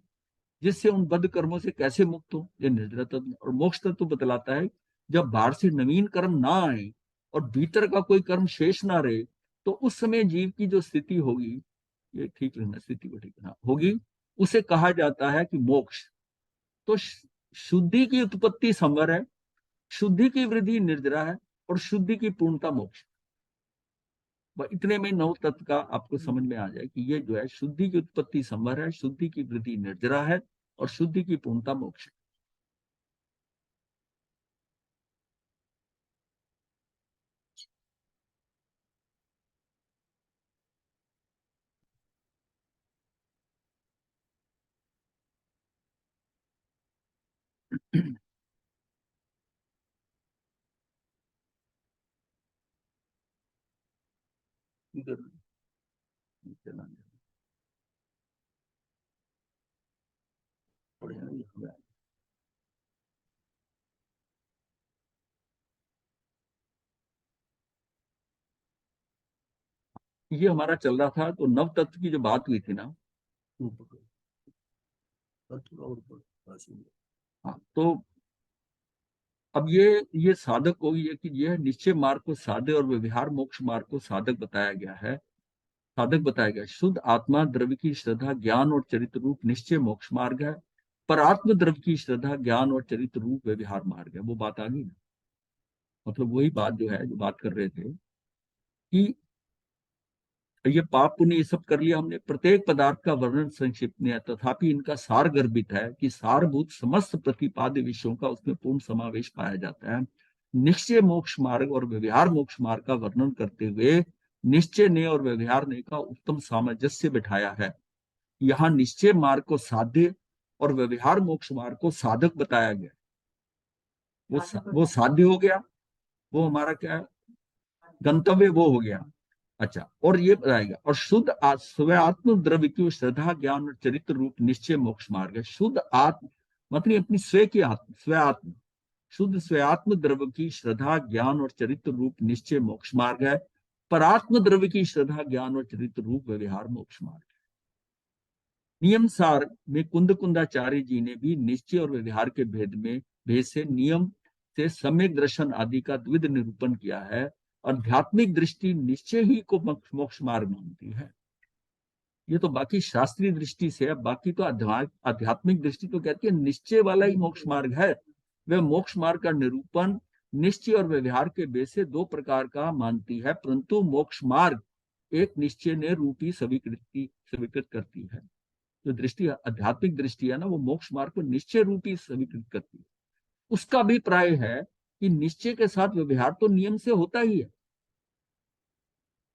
जिससे उन बद्ध कर्मों से कैसे मुक्त हो, ये निर्जरा तत्व। और मोक्ष तत्व बतलाता है जब बाहर से नवीन कर्म ना आए और भीतर का कोई कर्म शेष ना रहे, तो उस समय जीव की जो स्थिति होगी, ये ठीक रहना, स्थिति को ठीक रहना होगी, उसे कहा जाता है कि मोक्ष। तो शुद्धि की उत्पत्ति संवर है, शुद्धि की वृद्धि निर्जरा है, और शुद्धि की पूर्णता मोक्ष। इतने में नौ तत्व का आपको समझ में आ जाए कि ये जो है, शुद्धि की उत्पत्ति संवर है, शुद्धि की वृद्धि निर्जरा है, और शुद्धि की पूर्णता मोक्ष है। इधर चला गया। बढ़िया, ये हो गया। ये हमारा चल रहा था, तो नव तत्व की जो बात हुई थी ना, हाँ, तो अब ये साधक को, ये कि यह निश्चय मार्ग को साधे और व्यवहार मोक्ष मार्ग को साधक बताया गया है। साधक बताया गया, शुद्ध आत्मा द्रव्य की श्रद्धा ज्ञान और चरित्र रूप निश्चय मोक्ष मार्ग है, पर आत्म द्रव्य की श्रद्धा ज्ञान और चरित्र रूप व्यवहार मार्ग है। वो बात आ गई ना, मतलब वही बात जो है, जो बात कर रहे थे कि ये पाप पुण्य ये सब कर लिया हमने, प्रत्येक पदार्थ का वर्णन संक्षिप्त में है, तथापि इनका सार गर्भित है कि सारभूत समस्त प्रतिपाद्य विषयों का उसमें पूर्ण समावेश पाया जाता है। निश्चय मोक्ष मार्ग और व्यवहार मोक्ष मार्ग का वर्णन करते हुए निश्चय ने और व्यवहार ने का उत्तम सामंजस्य बिठाया है। यहाँ निश्चय मार्ग को साध्य और व्यवहार मोक्ष मार्ग को साधक बताया गया। वो साध्य हो गया, वो हमारा क्या है, गंतव्य वो हो गया। अच्छा, और ये बताएगा, और शुद्ध स्वात्म द्रव्य की श्रद्धा ज्ञान और चरित्र रूप निश्चय मोक्ष मार्ग है। शुद्ध आत्म मतलब अपनी स्वयं की आत्म, स्वात्म, शुद्ध स्वात्म द्रव्य की श्रद्धा ज्ञान और चरित्र रूप निश्चय मोक्ष मार्ग है, पर आत्म द्रव्य की श्रद्धा ज्ञान और चरित्र रूप व्यवहार मोक्ष मार्ग है। नियम सार में कुंदाचार्य जी ने भी निश्चय और व्यवहार के भेद से नियम से सम्यक दर्शन आदि का द्विध निरूपण किया है। आध्यात्मिक दृष्टि निश्चय ही को मोक्ष मार्ग मानती है। ये तो बाकी शास्त्रीय दृष्टि से है, बाकी तो आध्यात्मिक दृष्टि तो कहती है निश्चय वाला ही मोक्ष मार्ग है। वह मोक्ष मार्ग का निरूपण निश्चय और व्यवहार के भेद से दो प्रकार का मानती है, परंतु मोक्ष मार्ग एक निश्चय ने रूपी स्वीकृत करती है। जो दृष्टि आध्यात्मिक दृष्टि है ना, वो मोक्ष मार्ग को निश्चय रूपी स्वीकृत करती है। उसका अभिप्राय है कि निश्चय के साथ व्यवहार तो नियम से होता ही है,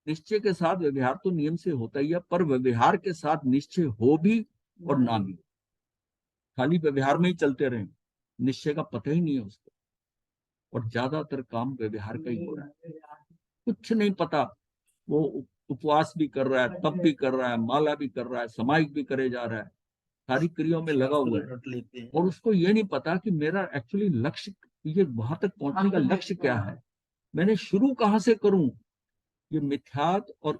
निश्चय के साथ व्यवहार तो नियम से होता ही है, पर व्यवहार के साथ निश्चय हो भी और ना भी। खाली व्यवहार में ही चलते रहे, निश्चय का पता ही नहीं है उसको, और ज्यादातर काम व्यवहार का ही हो रहा है। कुछ नहीं पता, वो उपवास भी कर रहा है, तप भी कर रहा है, माला भी कर रहा है, समाहिक भी करे जा रहा है, सारी क्रियाओं में लगा हुआ है, और उसको ये नहीं पता कि मेरा एक्चुअली लक्ष्य, ये वहां तक पहुंचने का लक्ष्य क्या है, मैंने शुरू कहां से करूं। ये मिथ्यात और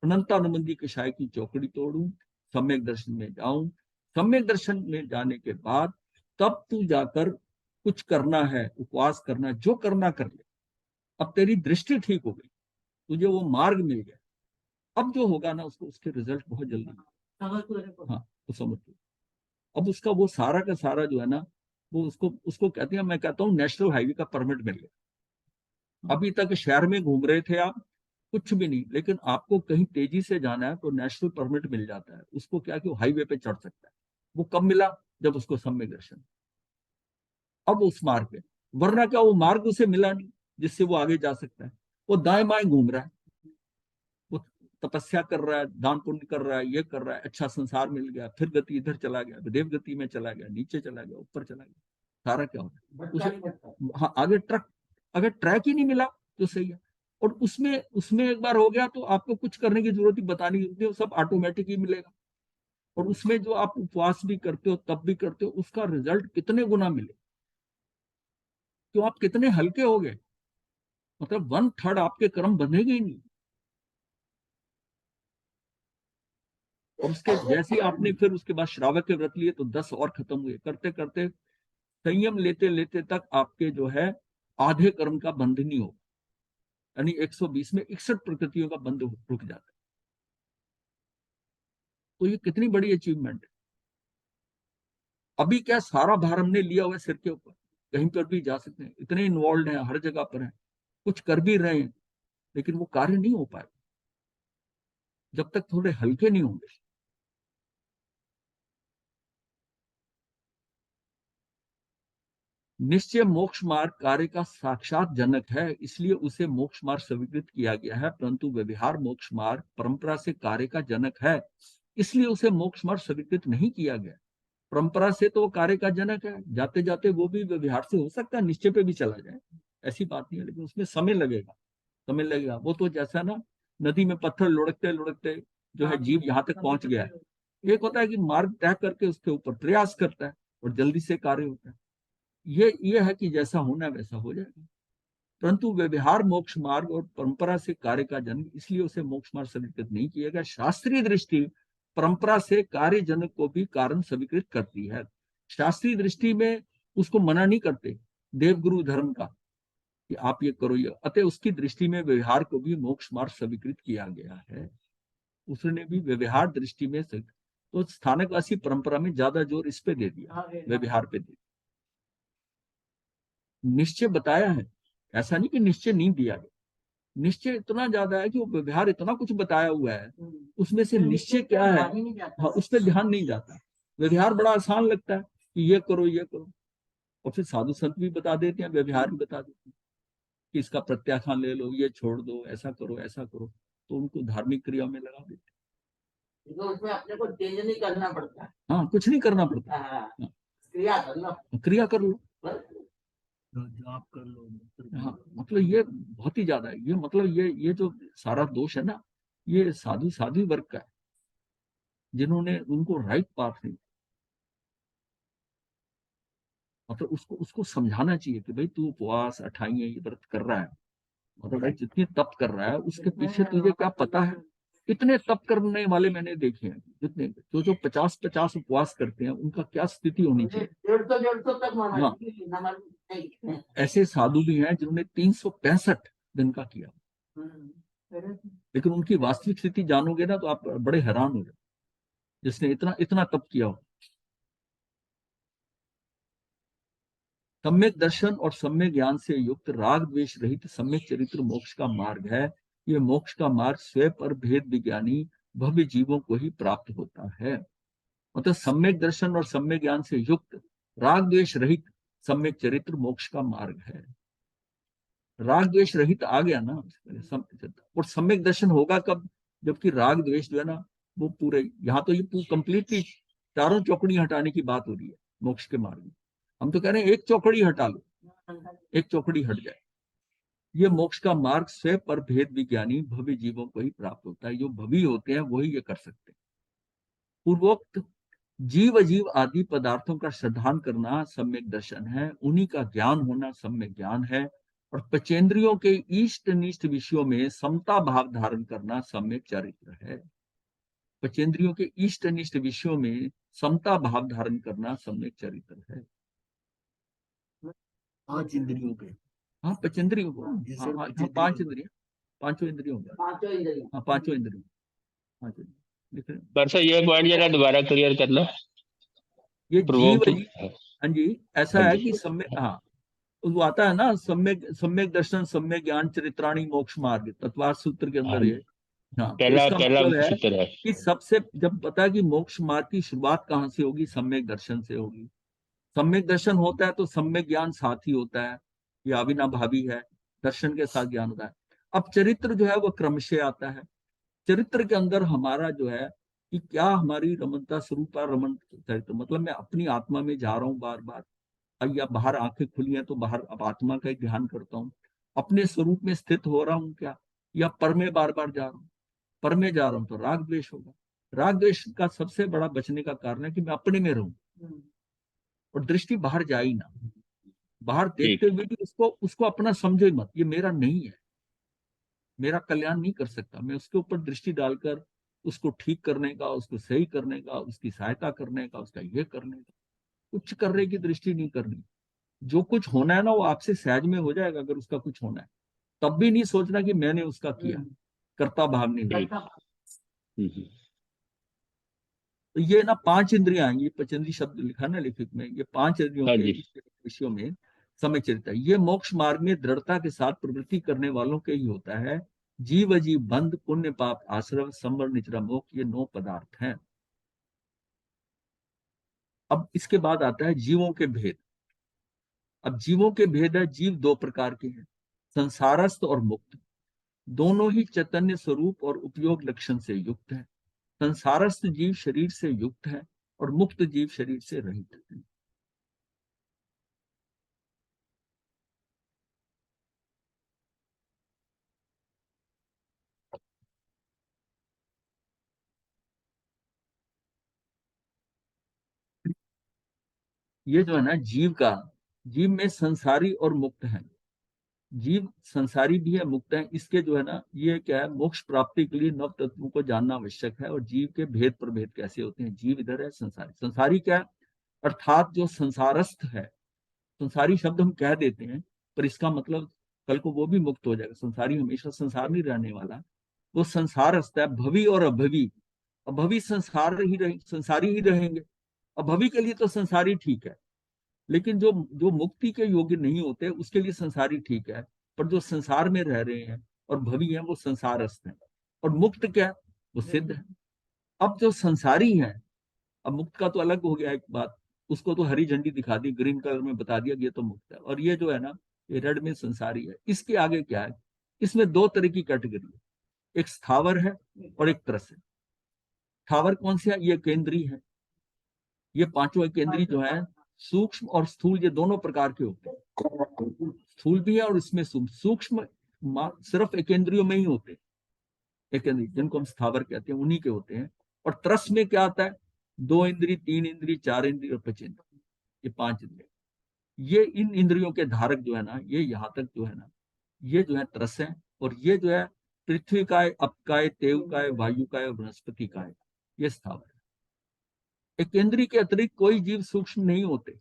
अनंतानुबंधी कषाय की चौकड़ी तोड़ूं, सम्यक दर्शन में जाऊं, सम्यक दर्शन में जाने के बाद तब तू जाकर कुछ करना है, उपवास करना, जो करना कर ले। अब तेरी दृष्टि ठीक हो गई, तुझे वो मार्ग मिल गया, अब जो होगा ना उसको, उसके रिजल्ट बहुत जल्दी, हाँ तो समझ लो। अब उसका वो सारा का सारा जो है ना, वो उसको कहते हैं, मैं कहता हूँ नेशनल हाईवे का परमिट मिल गया। अभी तक शहर में घूम रहे थे आप, कुछ भी नहीं, लेकिन आपको कहीं तेजी से जाना है तो नेशनल परमिट मिल जाता है उसको, क्या कि वो हाईवे पे चढ़ सकता है। वो कब मिला, जब उसको सम्यक दर्शन। अब उस मार्ग पे, वरना क्या वो मार्ग उसे मिला नहीं जिससे वो आगे जा सकता है, वो दाएं बाएं घूम रहा है, वो तपस्या कर रहा है, दान पुण्य कर रहा है, ये कर रहा है, अच्छा संसार मिल गया, फिर गति इधर चला गया, देव गति में चला गया, नीचे चला गया, ऊपर चला गया, सारा क्या होता है भटका नहीं करता। हाँ, अगर ट्रैक ही नहीं मिला तो सही है। और उसमें उसमें एक बार हो गया तो आपको कुछ करने की जरूरत ही बताने की जरूरत नहीं, सब ऑटोमेटिक ही मिलेगा। और उसमें जो आप उपवास भी करते हो, तब भी करते हो, उसका रिजल्ट कितने गुना मिले, तो आप कितने हल्के हो गए, मतलब 1/3 आपके कर्म बंधेंगे ही नहीं। और उसके जैसे ही आपने फिर उसके बाद श्रावक के व्रत लिए तो 10 और खत्म हुए, करते करते संयम लेते लेते तक आपके जो है आधे कर्म का बंध नहीं हो, यानी 120 में 61 प्रकृतियों का बंध रुक जाता है। तो ये कितनी बड़ी अचीवमेंट है। अभी क्या सारा भार हमने लिया हुआ है सिर के ऊपर, कहीं पर भी जा सकते हैं, इतने इन्वॉल्व हैं, हर जगह पर हैं, कुछ कर भी रहे हैं, लेकिन वो कार्य नहीं हो पाए जब तक थोड़े हल्के नहीं होंगे। निश्चय मोक्ष मार्ग कार्य का साक्षात जनक है, इसलिए उसे मोक्ष मार्ग स्वीकृत किया गया है, परंतु व्यवहार मोक्ष मार्ग परंपरा से कार्य का जनक है, इसलिए उसे मोक्ष मार्ग स्वीकृत नहीं किया गया। परंपरा से तो वो कार्य का जनक है, जाते जाते वो भी व्यवहार से हो सकता है निश्चय पे भी चला जाए, ऐसी बात नहीं है, लेकिन उसमें समय लगेगा। वो तो जैसा ना नदी में पत्थर लुढ़कते लुढ़कते जो है जीव यहाँ तक पहुंच गया है। एक होता है कि मार्ग तय करके उसके ऊपर प्रयास करता है और जल्दी से कार्य होता है, ये है कि जैसा होना है वैसा हो जाएगा। परंतु व्यवहार मोक्ष मार्ग और परंपरा से कार्य का जन्म, इसलिए उसे मोक्ष मार्ग स्वीकृत नहीं किया गया। शास्त्रीय दृष्टि परंपरा से कार्य जनक को भी कारण स्वीकृत करती है। शास्त्रीय दृष्टि में उसको मना नहीं करते देवगुरु धर्म का कि आप ये करो, ये, अतः उसकी दृष्टि में व्यवहार को भी मोक्ष मार्ग स्वीकृत किया गया है। उसने भी व्यवहार दृष्टि में तो स्थानकवासी परंपरा में ज्यादा जोर इस पे दे दिया, व्यवहार पे दे दिया। निश्चय बताया है, ऐसा नहीं कि निश्चय नहीं दिया गया, निश्चय इतना ज्यादा है कि वो व्यवहार इतना कुछ बताया हुआ है, उसमें से निश्चय क्या है हाँ, उस पर ध्यान नहीं जाता। व्यवहार बड़ा आसान लगता है कि ये करो ये करो, और फिर साधु संत भी बता देते हैं, व्यवहार भी बता देते हैं कि इसका प्रत्याख्यान ले लो, ये छोड़ दो, ऐसा करो, तो उनको धार्मिक क्रिया में लगा देते तो उसमें अपने को चेंज नहीं करना पड़ता। हाँ, कुछ नहीं करना पड़ता, हाँ, क्रिया कर लो, क्रिया कर लो, जाप कर लो। हाँ, मतलब ये बहुत ही ज्यादा है। ये मतलब ये जो सारा दोष है ना, ये साधु वर्ग का है, जिन्होंने उनको राइट पाथ नहीं, मतलब उसको समझाना चाहिए कि भाई तू उपवास 28 ये व्रत कर रहा है, मतलब भाई जितनी तप कर रहा है उसके पीछे तुझे क्या पता है। इतने तप करने वाले मैंने देखे हैं, जितने जो 50 उपवास करते हैं, उनका क्या स्थिति होनी चाहिए। 150 तक हाँ। महाराज नहीं। ऐसे साधु भी हैं जिन्होंने 365 दिन का किया, लेकिन उनकी वास्तविक स्थिति जानोगे ना तो आप बड़े हैरान हो जाओ, जिसने इतना इतना तप किया हो। सम्यक दर्शन और सम्यक ज्ञान से युक्त राग द्वेष रहित सम्यक चरित्र मोक्ष का मार्ग है। ये मोक्ष का मार्ग स्वयं पर भेद विज्ञानी भव्य जीवों को ही प्राप्त होता है। मतलब सम्यक दर्शन और सम्यक ज्ञान से युक्त राग द्वेष रहित सम्यक चरित्र मोक्ष का मार्ग है। राग द्वेष रहित आ गया ना, और सम्यक दर्शन होगा कब, जबकि राग द्वेष जो है ना वो पूरे, यहाँ तो ये कंप्लीटली चारों चौकड़ी हटाने की बात हो रही है मोक्ष के मार्ग में। हम तो कह रहे हैं एक चौकड़ी हटा लो, एक चौकड़ी हट जाए। ये मोक्ष का मार्ग स्वयं पर भेद विज्ञानी भव्य जीवों को ही प्राप्त होता है। जो भवी होते हैं वही ये कर सकते हैं। पूर्वोक्त जीव अजीव आदि पदार्थों का श्रद्धान करना सम्यक दर्शन है, उन्हीं का ज्ञान होना सम्यक ज्ञान है, और पंचेंद्रियों के इष्ट निष्ठ विषयों में समता भाव धारण करना सम्यक चरित्र है। पंचेंद्रियों के इष्ट निष्ठ विषयों में समता भाव धारण करना सम्यक चरित्र है। 5 इंद्रियों के, हाँ, पंचेंद्रियों को, ये हाँ सिर्फ हाँ, पंचेंद्रियों पांच इंद्रियों, पांचों इंद्रियों में, पांचों इंद्रियों। हाँ पांचों इंद्रियों, पांचों लिख रहे हैं। परसों ये पॉइंट जरा दोबारा क्लियर करना। ये जीव पूर्वोक्त हाँ जी, ऐसा हाँ है जी। कि सम्यक, हाँ वो आता है ना, सम्यक सम्यक दर्शन सम्यक ज्ञान चरित्राणी मोक्ष मार्ग, तत्वार सूत्र के हाँ अंदर जी। ये। हाँ, तो पहला इसका पहला मतलब है सूत्र है। कि सबसे जब पता है कि मोक्ष मार्ग की शुरुआत कहाँ से होगी, सम्यक दर्शन से होगी। सम्यक दर्शन होता है तो सम्यक ज्ञान साथ ही होता है, ये अविनाभावी है, दर्शन के साथ ज्ञान होता है। अब चरित्र जो है वो क्रमशः आता है, चरित्र के अंदर हमारा जो है कि क्या हमारी रमणता स्वरूप रमण चरित्र, मतलब मैं अपनी आत्मा में जा रहा हूँ बार बार, अब या बाहर आंखें खुली हैं तो बाहर अब आत्मा का ही ध्यान करता हूँ, अपने स्वरूप में स्थित हो रहा हूँ क्या, या पर में बार बार जा रहा हूँ। पर में जा रहा हूँ तो राग द्वेष होगा। राग द्वेष का सबसे बड़ा बचने का कारण है कि मैं अपने में रहूं और दृष्टि बाहर जाए ही ना। बाहर देखते हुए भी उसको अपना समझो ही मत, ये मेरा नहीं है, मेरा कल्याण नहीं कर सकता। मैं उसके ऊपर दृष्टि डालकर उसको ठीक करने का, उसको सही करने का, उसकी सहायता करने का, उसका ये करने का, कुछ करने की दृष्टि नहीं करनी। जो कुछ होना है ना वो आपसे सहज में हो जाएगा। अगर उसका कुछ होना है तब भी नहीं सोचना कि मैंने उसका किया, कर्ता भाव नहीं होगा। तो ये ना 5 इंद्रियां, ये पचंदी शब्द लिखा ना लेखक में, ये 5 इंद्रियों हाँ के जी। विषयों में समय चरित्र है। ये मोक्ष मार्ग में दृढ़ता के साथ प्रवृत्ति करने वालों के ही होता है। जीव अजीव बंध पुण्य पाप आश्रम संवर निचरा मोक्ष, ये 9 पदार्थ हैं। अब इसके बाद आता है जीवों के भेद। अब जीवों के भेद है, जीव 2 प्रकार के हैं, संसारस्थ और मुक्त। दोनों ही चैतन्य स्वरूप और उपयोग लक्षण से युक्त है। संसारस्थ जीव शरीर से युक्त है और मुक्त जीव शरीर से रहित है। ये जो है ना जीव में संसारी और मुक्त है। जीव संसारी भी है, मुक्त है। इसके जो है ना, ये क्या है, मोक्ष प्राप्ति के लिए नव तत्वों को जानना आवश्यक है। और जीव के भेद प्रभेद कैसे होते हैं, जीव इधर है, संसारी। संसारी क्या है, अर्थात जो संसारस्थ है। संसारी शब्द हम कह देते हैं पर इसका मतलब कल को वो भी मुक्त हो जाएगा। संसारी हमेशा संसार नहीं रहने वाला, वो संसारस्थ है। भवी और अभवी, अभवी संसारी ही रहेंगे। अभवी के लिए तो संसारी ठीक है, लेकिन जो जो मुक्ति के योग्य नहीं होते उसके लिए संसारी ठीक है। पर जो संसार में रह रहे हैं और भवी हैं वो संसारस्थ हैं। और मुक्त क्या, वो सिद्ध है। अब जो संसारी है, अब मुक्त का तो अलग हो गया एक बात, उसको तो हरी झंडी दिखा दी, ग्रीन कलर में बता दिया ये तो मुक्त है। और ये जो है ना, ये रेड में संसारी है। इसके आगे क्या है, इसमें 2 तरह की कैटेगरी है, एक स्थावर है और एक त्रस है। स्थावर कौन से है, ये केंद्रीय है। ये 5 केंद्रीय जो है, सूक्ष्म और स्थूल, ये दोनों प्रकार के होते हैं। स्थूल भी है और इसमें सूक्ष्म सिर्फ एकेंद्रियों में ही होते हैं। एकेंद्रिय जिनको हम स्थावर कहते हैं उन्हीं के होते हैं। और त्रस में क्या आता है, 2 इंद्रिय, 3 इंद्रिय, 4 इंद्रिय और 5 इंद्रिय, ये 5 इंद्रिय। ये इन इंद्रियों के धारक जो है ना, ये यहाँ तक जो है ना, ये जो है त्रस है। और ये जो है पृथ्वी का है, अप का है, तेव का है, वायु का है और वनस्पति का है, ये स्थावर है। एक केंद्रीय के अतिरिक्त कोई जीव सूक्ष्म नहीं होते।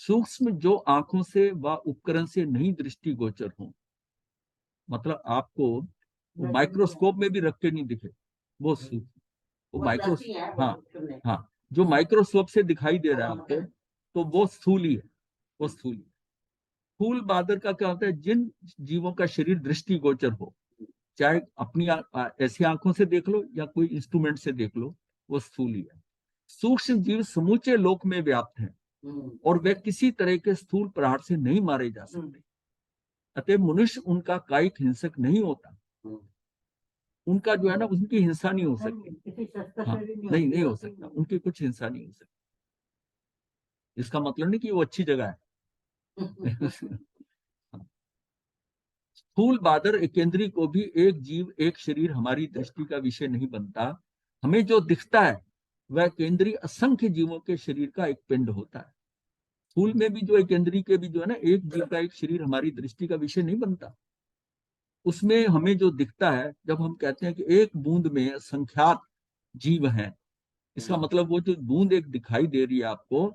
सूक्ष्म जो आंखों से व उपकरण से नहीं दृष्टि गोचर हो, मतलब आपको माइक्रोस्कोप में भी रख के नहीं दिखे, वो सूक्ष्म, वो माइक्रोस्कोप, हाँ हाँ, जो माइक्रोस्कोप से दिखाई दे रहा है आपको, तो वो स्थूल ही है, वो स्थूल ही। स्थूल बादर का क्या होता है, जिन जीवों का शरीर दृष्टि गोचर हो, चाहे अपनी ऐसी आंखों से देख लो या कोई इंस्ट्रूमेंट से देख लो, वो स्थूल ही है। सूक्ष्म जीव समूचे लोक में व्याप्त हैं और वे किसी तरह के स्थूल प्रहार से नहीं मारे जा सकते। अतः मनुष्य उनका कायिक हिंसक नहीं होता। उनका जो है ना, उनकी हिंसा नहीं हो सकती। हाँ, नहीं हो सकता, उनकी कुछ हिंसा नहीं हो सकती। इसका मतलब नहीं कि वो अच्छी जगह है। स्थूल बादर एकेंद्री को भी एक जीव एक शरीर हमारी दृष्टि का विषय नहीं बनता। हमें जो दिखता है वह केंद्रीय असंख्य जीवों के शरीर का एक पिंड होता है। स्थूल में भी जो एक केंद्रीय के भी जो है ना, एक जीव का एक शरीर हमारी दृष्टि का विषय नहीं बनता। उसमें हमें जो दिखता है, जब हम कहते हैं कि एक बूंद में असंख्यात जीव हैं, इसका मतलब वो जो बूंद एक दिखाई दे रही है आपको,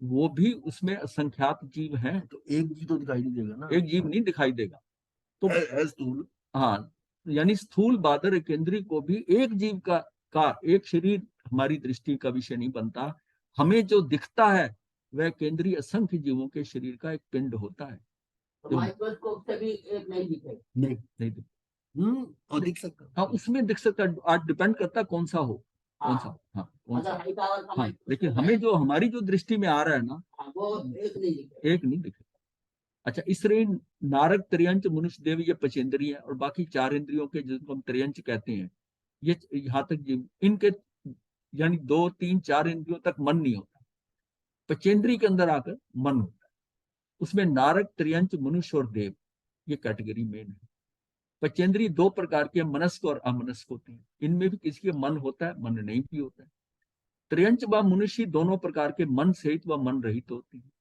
वो भी उसमें असंख्यात जीव हैं। तो एक जीव तो दिखाई नहीं देगा ना, एक जीव नहीं दिखाई देगा। तो स्थूल, हाँ, यानी स्थूल बादर केंद्रीय को भी एक जीव का एक शरीर हमारी दृष्टि का विषय नहीं बनता। हमें जो दिखता है वह केंद्रीय असंख्य जीवों के शरीर का एक पिंड होता है। माइक्रोस्कोप से भी एक नहीं दिखे। नहीं दिखता। और दिख सकता, हाँ, उसमें दिख सकता है, आज डिपेंड करता है कौन सा हो, कौन सा, हाँ कौन सा। अगर हाई पावर का हाँ, लेकिन हमें जो हमारी जो दृष्टि में आ रहा है ना, वो एक नहीं दिखे। एक नहीं दिखे। अच्छा, इसलिए नारक, त्रियंच, मनुष्य देव, ये 5 इंद्रिय है। और बाकी 4 इंद्रियों के जिनको हम त्रियंच कहते हैं, ये यहाँ तक जीव, इनके यानी 2, 3, 4 इंद्रियों तक मन नहीं होता, पचेंद्री के अंदर आकर मन होता है। उसमें नारक, त्रियंच, मनुष्य और देव, ये कैटेगरी मेन है। पचेंद्री 2 प्रकार के, मनस्क और अमनस्क होते हैं। इनमें भी किसी के मन होता है, मन नहीं भी होता है। त्रियंच व मनुष्य दोनों प्रकार के, मन सहित व मन रहित होते हैं।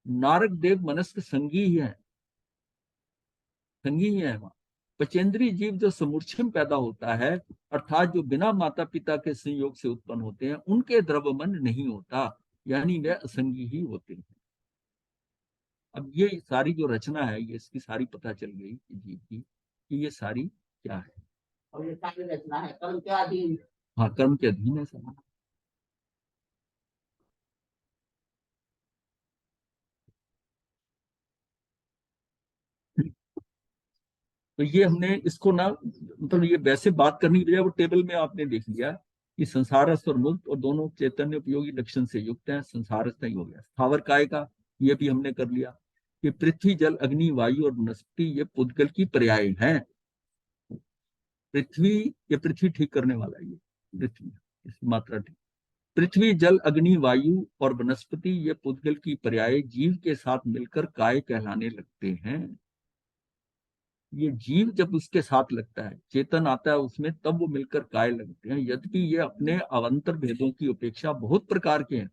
नारक, देव, मनस्क संगी ही है, संगी ही है वहां। पचेंद्री जीव जो समुच्छिम पैदा होता है, अर्थात जो बिना माता पिता के संयोग से उत्पन्न होते हैं, उनके द्रव्य मन नहीं होता, यानी वे असंगी ही होते हैं। अब ये सारी जो रचना है, ये इसकी सारी पता चल गई जीव की कि ये सारी क्या है। और ये सारी रचना है कर्म के अधीन। हाँ, कर्म के अधीन है सब। तो ये हमने इसको ना, मतलब ये वैसे बात करने की बजाय वो टेबल में आपने देख लिया कि संसारस्थ और मुक्त और दोनों चैतन्य उपयोगी लक्षण से युक्त है। संसारस्थ ही हो गया। स्थावर काय का ये भी हमने कर लिया कि पृथ्वी, जल, अग्नि, वायु और वनस्पति ये पुद्गल की पर्याय हैं। पृथ्वी, ये पृथ्वी ठीक करने वाला है, ये पृथ्वी, इसकी मात्रा ठीक। पृथ्वी, जल, अग्नि, वायु और वनस्पति ये पुद्गल की पर्याय जीव के साथ मिलकर काय कहलाने लगते हैं। ये जीव जब उसके साथ लगता है, चेतन आता है उसमें, तब वो मिलकर काय लगते हैं। यद्यपि ये अपने अवंतर भेदों की अपेक्षा बहुत प्रकार के हैं,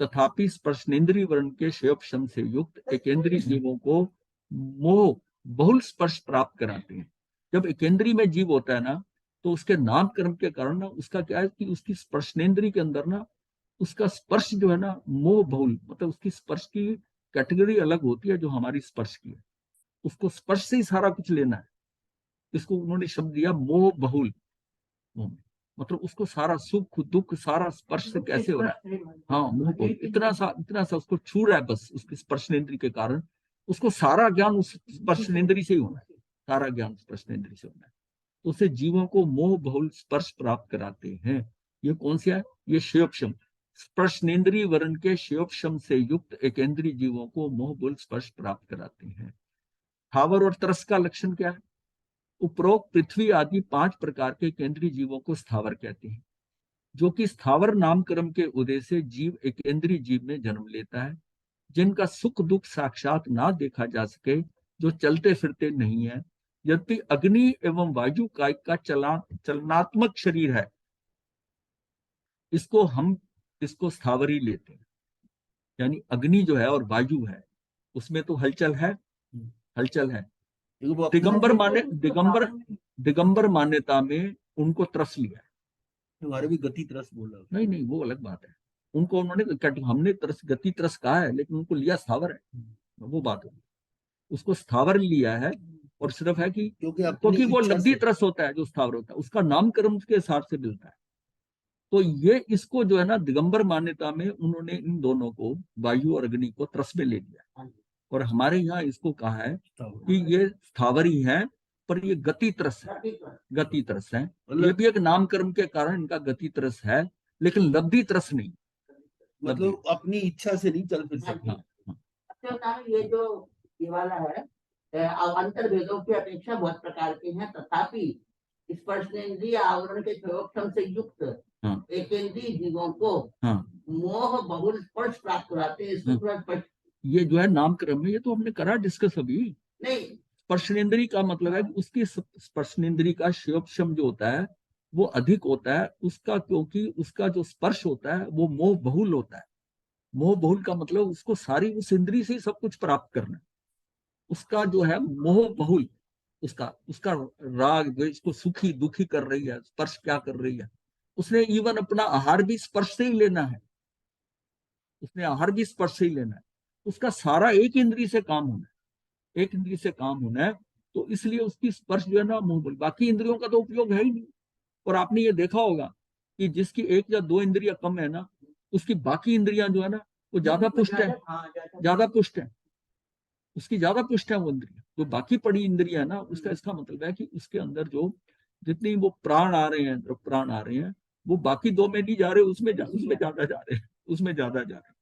तथापि स्पर्शनेन्द्रिय वर्ण के शयोपशम से युक्त एकेंद्रीय जीवों को मोह बहुल स्पर्श प्राप्त कराते हैं। जब एकेंद्रीय में जीव होता है ना, तो उसके नामकर्म के कारण ना, उसका क्या है कि उसकी स्पर्शनेन्द्रिय के अंदर ना, उसका स्पर्श जो है ना मोह बहुल, मतलब उसकी स्पर्श की कैटेगरी अलग होती है जो हमारी स्पर्श की है। उसको स्पर्श से ही सारा कुछ लेना है। इसको उन्होंने शब्द दिया मोह बहुल। मतलब उसको सारा सुख दुख सारा स्पर्श से कैसे हो रहा है। हाँ, मोह बहुल, इतना सा उसको छू रहा है बस, उसकी स्पर्शनेन्द्रिय के कारण। उसको सारा ज्ञान उस स्पर्शनेन्द्रिय से ही होना है, सारा ज्ञान स्पर्शनेन्द्रिय से होना है। तो उससे जीवों को मोह बहुल स्पर्श प्राप्त कराते हैं। ये कौन सा है? ये शयोपशम, स्पर्शनेन्द्रिय वर्ण के शयोपशम से युक्त एकेंद्रीय जीवों को मोह बहुल स्पर्श प्राप्त कराते हैं। स्थावर और तरस का लक्षण क्या है? उपरोक्त पृथ्वी आदि 5 प्रकार के केंद्रीय जीवों को स्थावर कहते हैं, जो कि स्थावर नामकर्म के उदय से जीव एक केंद्रीय जीव में जन्म लेता है, जिनका सुख दुख साक्षात ना देखा जा सके, जो चलते फिरते नहीं है। यद्यपि अग्नि एवं वायु का चलनात्मक शरीर है, इसको स्थावर ही लेते हैं। यानी अग्नि जो है और वायु है, उसमें तो हलचल है, हलचल है। दिगंबर मान्यता में उनको त्रस लिया है। तुम्हारे भी गति तरस बोला। नहीं, वो अलग बात है। उनको उन्होंने, हमने गति तरस कहा है, लेकिन उनको लिया स्थावर है, वो बात होगी। उसको स्थावर लिया है, और सिर्फ है कि क्योंकि वो लब्धि तरस होता है जो स्थावर होता है, उसका नामकर्म के हिसाब से मिलता है। तो ये इसको जो है ना, दिगंबर मान्यता में उन्होंने इन दोनों को, वायु और अग्नि को, त्रस में ले लिया। और हमारे यहाँ इसको कहा है कि ये स्थावर ही है, पर ये गति तरस है, गति तरस है। ये भी एक नामकर्म के कारण इनका गति तरस है, लेकिन लब्धि तरस नहीं, मतलब अपनी इच्छा से नहीं चल फिर सकता। अच्छा, ये जो ये वाला है, अवंतर भेदों की अपेक्षा बहुत प्रकार के हैं, तथापि स्पर्शनेन्द्रिय आवरण के प्रयोगक्षम से युक्त एकेंद्रीय जीवों को मोह बहुल स्पर्श प्राप्त कराते हैं। इसको थोड़ा स्पष्ट। ये जो है नामकर्म में, ये तो हमने करा डिस्कस अभी। नहीं, स्पर्शनेन्द्रिय का मतलब है कि उसकी स्पर्शनेन्द्रिय का शयोपशम जो होता है वो अधिक होता है उसका, क्योंकि उसका जो स्पर्श होता है वो मोह बहुल होता है। मोह बहुल का मतलब उसको सारी उस इंद्रिय से सब कुछ प्राप्त करना है। उसका जो है मोह बहुल, उसका राग जो इसको सुखी दुखी कर रही है, स्पर्श क्या कर रही है। उसने इवन अपना आहार भी स्पर्श से ही लेना है, उसने आहार भी स्पर्श से ही लेना है। उसका सारा एक इंद्रिय से काम होना है, एक इंद्रिय से काम होना है। तो इसलिए उसकी स्पर्श जो है ना मोह बहुल, बाकी इंद्रियों का तो उपयोग है ही नहीं। और आपने ये देखा होगा कि जिसकी 1 या 2 इंद्रियां कम है ना, उसकी बाकी इंद्रियां जो है ना वो ज्यादा पुष्ट है, ज्यादा पुष्ट है, उसकी ज्यादा पुष्ट है वो इंद्रिया। जो बाकी पड़ी इंद्रिया है ना, उसका इसका मतलब है कि उसके अंदर जो जितनी वो प्राण आ रहे हैं, प्राण आ रहे हैं, वो बाकी 2 में नहीं जा रहे, उसमें ज्यादा जा रहे हैं, उसमें ज्यादा जा रहे हैं।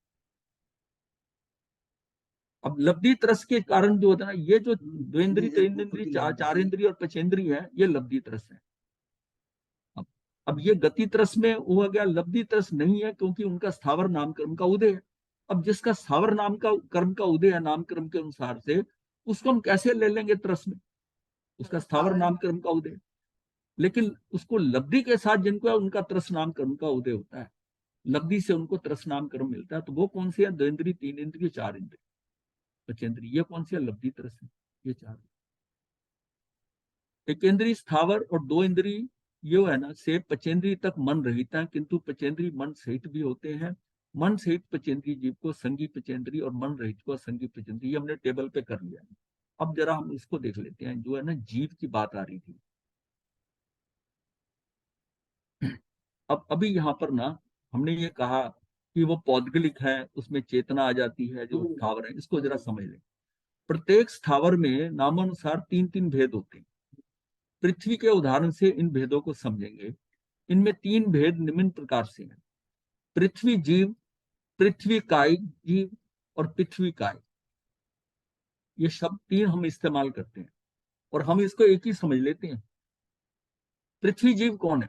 अब लब्धि तरस के कारण जो होता है ना, ये जो 2 इंद्रिय 3 इंद्रिय 4 इंद्रिय और 5 इंद्रिय है, ये लब्धि तरस है। अब अब ये गति तरस में हुआ गया, लब्धि तरस नहीं है, क्योंकि उनका स्थावर नामकर्म का उदय है। अब जिसका स्थावर नाम का कर्म का उदय है नामकर्म के अनुसार से, उसको हम कैसे ले लेंगे तरस में? उसका स्थावर नामकर्म का उदय। लेकिन उसको लब्धि के साथ जिनको है उनका तरस नामकर्म का उदय होता है, लब्धि से उनको तरस नामकर्म मिलता है। तो वो कौन सी है? 2 इंद्रिय, 3 इंद्रिय, 4 इंद्रिय, पंचेंद्रिय। ये कौन सी है? लब्धि तरस है, ये 4। एक इंद्रिय स्थावर और 2 इंद्रिय ये है ना से पंचेंद्रिय तक मन रहित है, किंतु पंचेंद्रिय मन सहित भी होते हैं। मन सहित पंचेंद्रिय जीव को संगी पंचेंद्रिय और मन रहित को असंगी पंचेंद्रिय, हमने टेबल पे कर लिया है। अब जरा हम इसको देख लेते हैं, जो है ना जीव की बात आ रही थी। अब अभी यहाँ पर ना हमने ये कहा कि वो पौद्गलिक है, उसमें चेतना आ जाती है, जो स्थावर है। इसको जरा समझ लें। प्रत्येक स्थावर में नामानुसार 3-3 भेद होते हैं। पृथ्वी के उदाहरण से इन भेदों को समझेंगे। इनमें 3 भेद निम्न प्रकार से हैं: पृथ्वी जीव, पृथ्वी कायिक जीव और पृथ्वी काय। ये शब्द 3 हम इस्तेमाल करते हैं और हम इसको एक ही समझ लेते हैं। पृथ्वी जीव कौन है?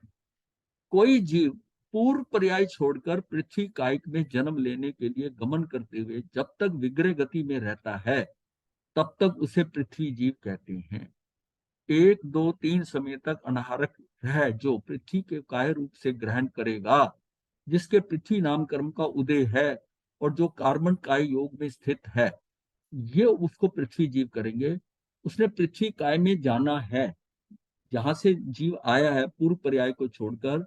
कोई जीव पूर्व पर्याय छोड़कर पृथ्वी कायिक में जन्म लेने के लिए गमन करते हुए जब तक विग्रह गति में रहता है, तब तक उसे पृथ्वी जीव कहते हैं। 1, 2, 3 समय तक अनाहारक है जो पृथ्वी के काय रूप से ग्रहण करेगा, जिसके पृथ्वी नाम कर्म का उदय है और जो कार्बन काय योग में स्थित है, ये उसको पृथ्वी जीव करेंगे। उसने पृथ्वी काय में जाना है, जहां से जीव आया है पूर्व पर्याय को छोड़कर,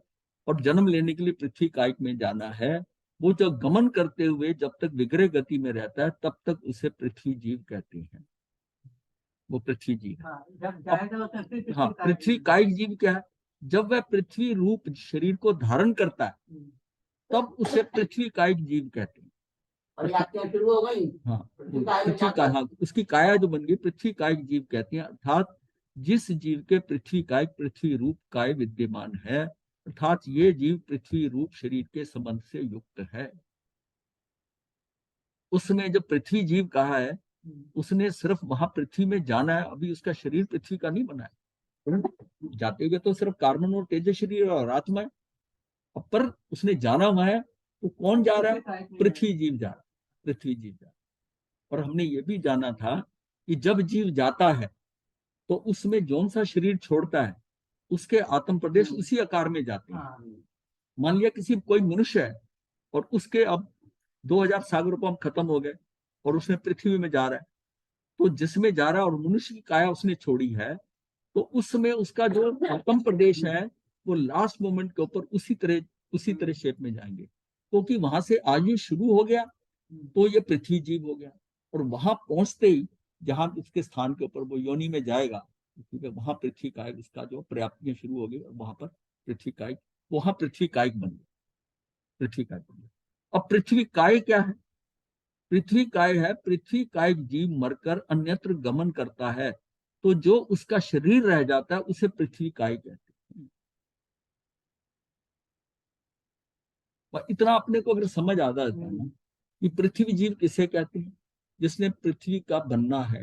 और जन्म लेने के लिए पृथ्वी कायिक में जाना है। वो जो गमन करते हुए जब तक विग्रह गति में रहता है, तब तक उसे पृथ्वी जीव कहते हैं। वो पृथ्वी जीव है। जब जाएगा तो फिर हाँ, पृथ्वी कायिक जीव क्या है? जब वह पृथ्वी रूप शरीर को धारण करता है, तब उसे पृथ्वी कायिक जीव कहते हैं। और यात्रा शुरू हो गई। हाँ, पृथ्वी काय में पृथ्वी का, हाँ, उसकी काया जो बन गई पृथ्वी कायिक जीव कहते हैं। अर्थात जिस जीव के पृथ्वी कायिक पृथ्वी रूप काय विद्यमान है, अर्थात ये जीव पृथ्वी रूप शरीर के संबंध से युक्त है। उसमें जब पृथ्वी जीव कहा है, उसने सिर्फ वहां पृथ्वी में जाना है। अभी उसका शरीर पृथ्वी का नहीं बना है। जाते हुए तो सिर्फ कार्बन और तेज शरीर और आत्मा है। अब पर उसने जाना हुआ है, तो कौन जा रहा है? पृथ्वी जीव जा रहा है, पृथ्वी जीव जा रहा है। और हमने ये भी जाना था कि जब जीव जाता है तो उसमें जौन सा शरीर छोड़ता है, उसके आत्म प्रदेश उसी आकार में जाते हैं। मान लिया किसी कोई मनुष्य है और उसके अब 2000 सागरोपम खत्म हो गए और उसने पृथ्वी में जा रहा है, तो जिसमें जा रहा है और मनुष्य की काया उसने छोड़ी है, तो उसमें उसका जो आत्म प्रदेश है वो लास्ट मोमेंट के ऊपर उसी तरह शेप में जाएंगे, क्योंकि वहां से आयु शुरू हो गया तो ये पृथ्वी जीव हो गया। और वहां पहुंचते ही जहां उसके स्थान के ऊपर वो योनि में जाएगा, ठीक है, वहां पृथ्वी कायिक उसका जो प्रयाप्तियां शुरू हो गई और वहां पर पृथ्वी कायिक, वहां पृथ्वी कायिक बन गया, पृथ्वी कायिक बन गया। अब पृथ्वी काय क्या है? पृथ्वी काय है, पृथ्वी कायिक जीव मरकर अन्यत्र गमन करता है, तो जो उसका शरीर रह जाता है उसे पृथ्वी काय कहते हैं। इतना अपने को अगर समझ आ जाता है ना कि पृथ्वी जीव किसे कहते हैं, जिसने पृथ्वी का बनना है,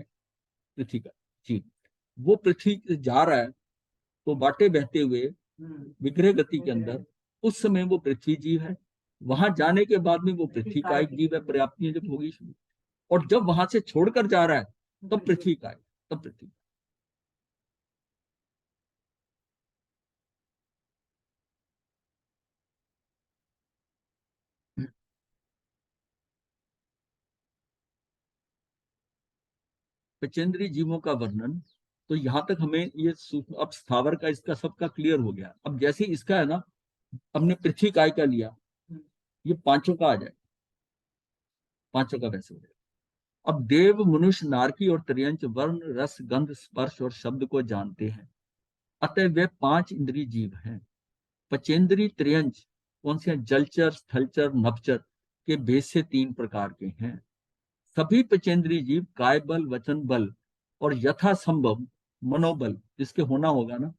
पृथ्वी का जीव, वो पृथ्वी जा रहा है तो बाटे बहते हुए विग्रह गति के अंदर, उस समय वो पृथ्वी जीव है। वहां जाने के बाद में वो पृथ्वी का एक जीव है, पर्याप्तियां जब होगी शुरू। और जब वहां से छोड़कर जा रहा है तब पृथ्वी का, तब पृथ्वी। पंचेंद्रीय जीवों का वर्णन, तो यहां तक हमें ये अब स्थावर का इसका सबका क्लियर हो गया। अब जैसे इसका है ना, हमने पृथ्वी काय का लिया, ये पांचों का आ जाए, पांचों का वैसे हो जाए। अब देव, मनुष्य, नारकी और त्रियंच वर्ण, रस, गंध, स्पर्श और शब्द को जानते हैं, अतः वे 5 इंद्रिय जीव हैं। पचेंद्रीय त्रियंच कौन से हैं? जलचर, स्थलचर, नभचर के भेद से 3 प्रकार के हैं। सभी पचेंद्रीय जीव काय बल, वचन बल और यथा संभव मनोबल, जिसके होना होगा ना,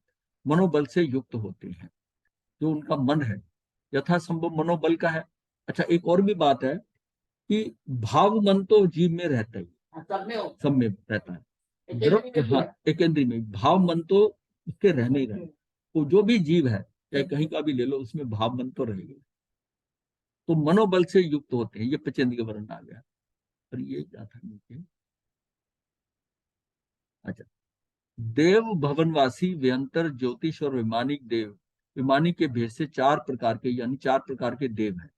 मनोबल से युक्त होते हैं। जो उनका मन है, यथा संभव मनोबल का है। अच्छा, एक और भी बात है कि भाव मन तो जीव में रहता ही, सब में रहता है। हाँ, एक इंद्रिय में भाव मन तो उसके रहने ही रहने। तो जो भी जीव है चाहे कहीं का भी ले लो, उसमें भाव मन तो रहेगा। तो मनोबल से युक्त होते हैं। ये पचेंद्रिय वर्ण आ गया। और ये क्या था नीचे? अच्छा, देव भवनवासी व्यंतर ज्योतिष और विमानिक देव। विमानिक के भेद से 4 प्रकार के, यानी 4 प्रकार के देव हैं।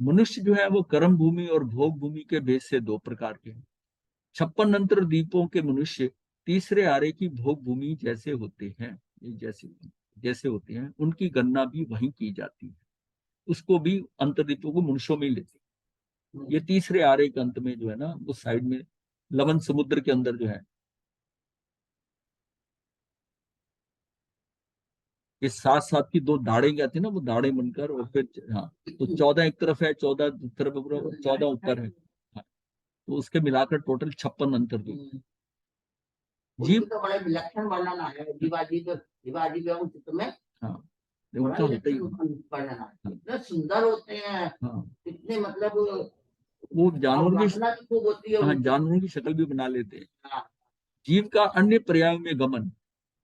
मनुष्य जो है वो कर्म भूमि और भोग भूमि के भेद से 2 प्रकार के हैं। 56 अंतर द्वीपों के मनुष्य तीसरे आरे की भोग भूमि जैसे होते हैं, ये जैसे होते हैं, उनकी गणना भी वहीं की जाती है। उसको भी अंतर्द्वीपों को मनुष्यों में ही लेते हैं। ये तीसरे आरे के अंत में जो है ना, उस साइड में लवन समुद्र के अंदर जो है, ये 7-7 की 2 दाढ़ें कहते हैं ना, वो दाढ़ें बनकर, और फिर हाँ, तो 14 एक तरफ है, 14 तरफ, 14 ऊपर है। हाँ, तो उसके मिलाकर टोटल 56 अंतर्द्वीप। जीव तो बड़े विलक्षण वर्णन आया है जीवाजी एवं चित्त में। हाँ, बड़ा उनका होता ही विलक्षण वर्णन आया है। इतने सुंदर होते हैं, हाँ, इतने मतलब वो जानवर की, अवगाहना भी खूब होती है हाँ, उनकी। जानवरों की शक्ल भी बना लेते हैं। हाँ। जीव का अन्य पर्यायों में गमन,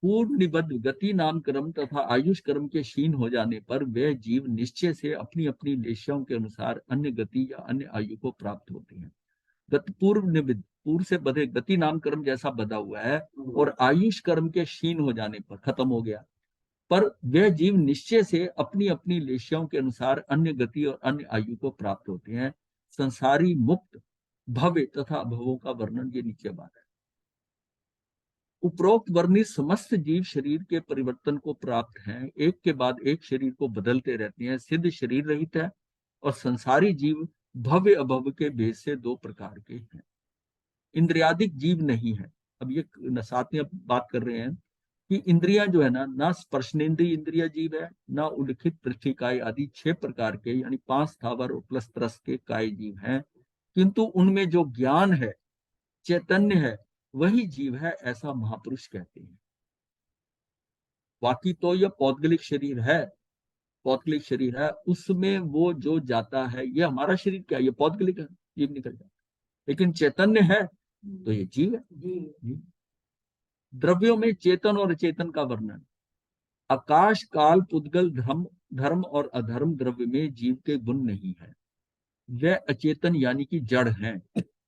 पूर्व निबद्ध गति नाम कर्म तथा आयुष कर्म के क्षीण हो जाने पर वह जीव निश्चय से अपनी अपनी लेशाओं के अनुसार अन्य गति या अन्य आयु को प्राप्त होते हैं। गत पूर्व निबद्ध, पूर्व से बधे, गति नाम कर्म जैसा बधा हुआ है, और आयुष कर्म के क्षीण हो जाने पर, खत्म हो गया, पर वह जीव निश्चय से अपनी अपनी लेशाओं के अनुसार अन्य गति और अन्य आयु को प्राप्त होते हैं। संसारी मुक्त भव्य तथा अभवों का वर्णन ये नीचे बात है। उपरोक्त वर्णित समस्त जीव शरीर के परिवर्तन को प्राप्त हैं, एक के बाद एक शरीर को बदलते रहते हैं, सिद्ध शरीर रहित है, और संसारी जीव भव्य अभव्य के भेद से 2 प्रकार के हैं। इंद्रियादिक जीव नहीं है। अब ये साथ में अब बात कर रहे हैं कि इंद्रियां जो है ना स्पर्शनेन्द्रिय इंद्रिया जीव है, ना उल्लिखित पृथ्वी काय आदि 6 प्रकार के, यानी 5 स्थावर और प्लस त्रस के काय जीव हैं, किंतु उनमें जो ज्ञान है, चैतन्य है, वही जीव है, ऐसा महापुरुष कहते हैं। बाकी तो यह पौद्गलिक शरीर है, पौद्गलिक शरीर है, उसमें वो जो जाता है, ये हमारा शरीर क्या है, ये पौद्गलिक है, जीव निकल जाता है, लेकिन चैतन्य है तो ये जीव है। द्रव्यों में चेतन और अचेतन का वर्णन, आकाश काल पुद्गल धर्म और अधर्म द्रव्य में जीव के गुण नहीं है, वह अचेतन यानी कि जड़ है।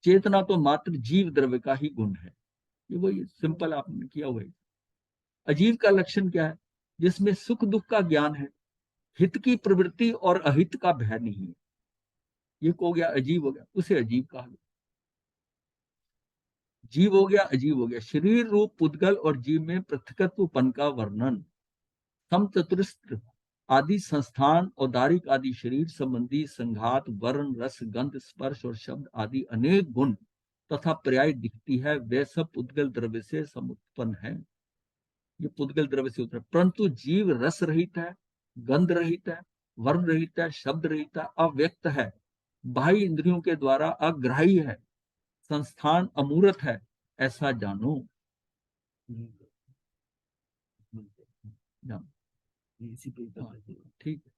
चेतना तो मात्र जीव द्रव्य का ही गुण है। ये वही सिंपल आपने किया हुआ है। अजीव का लक्षण क्या है? जिसमें सुख दुख का ज्ञान है, हित की प्रवृत्ति और अहित का भय नहीं है। ये हो गया अजीव, हो गया, उसे अजीव कहा गया। जीव हो गया, अजीव हो गया। शरीर रूप पुद्गल और जीव में पृथकत्वपन का वर्णन, समचतुरस्त्र आदि संस्थान, औदारिक आदि शरीर संबंधी संघात, वर्ण रस गंध स्पर्श और शब्द आदि अनेक गुण तथा पर्याय दिखती है, वे सब पुद्गल द्रव्य से समुत्पन्न है। ये पुद्गल द्रव्य से उत्पन्न, परंतु जीव रस रहित है, गंध रहित है, वर्ण रहित है, शब्द रहित है, अव्यक्त है, बाह्य इंद्रियों के द्वारा अग्राह्य है, संस्थान अमूर्त है, ऐसा जानो। इसी पे ठीक है,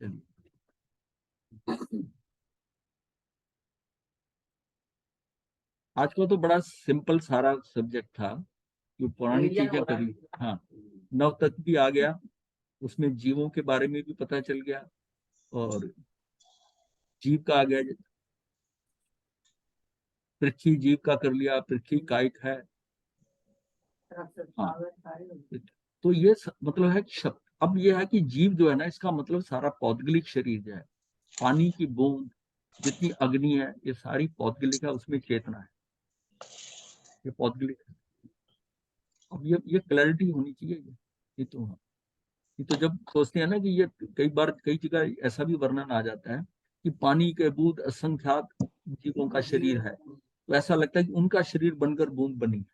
चलिए। आज का तो बड़ा सिंपल सारा सब्जेक्ट था, जो पुरानी चीजें करी। हाँ, नव तत्व भी आ गया, उसमें जीवों के बारे में भी पता चल गया, और जीव का आ गया, पृथ्वी जीव का कर लिया, पृथ्वी कायिक है। हाँ, तो ये मतलब है कि शब्द, अब ये है कि जीव जो है ना, इसका मतलब सारा पौद्गलिक शरीर जो है, पानी की बूंद, जितनी अग्नि है, ये सारी पौद्गलिक है, उसमें चेतना है, ये पौद्गलिक है। अब ये क्लैरिटी होनी चाहिए। ये तो हाँ, ये तो जब सोचते हैं ना कि ये कई बार कई जगह ऐसा भी वर्णन आ जाता है कि पानी के बूंद असंख्यात जीवों का शरीर है, तो ऐसा लगता है कि उनका शरीर बनकर बूंद बनी है।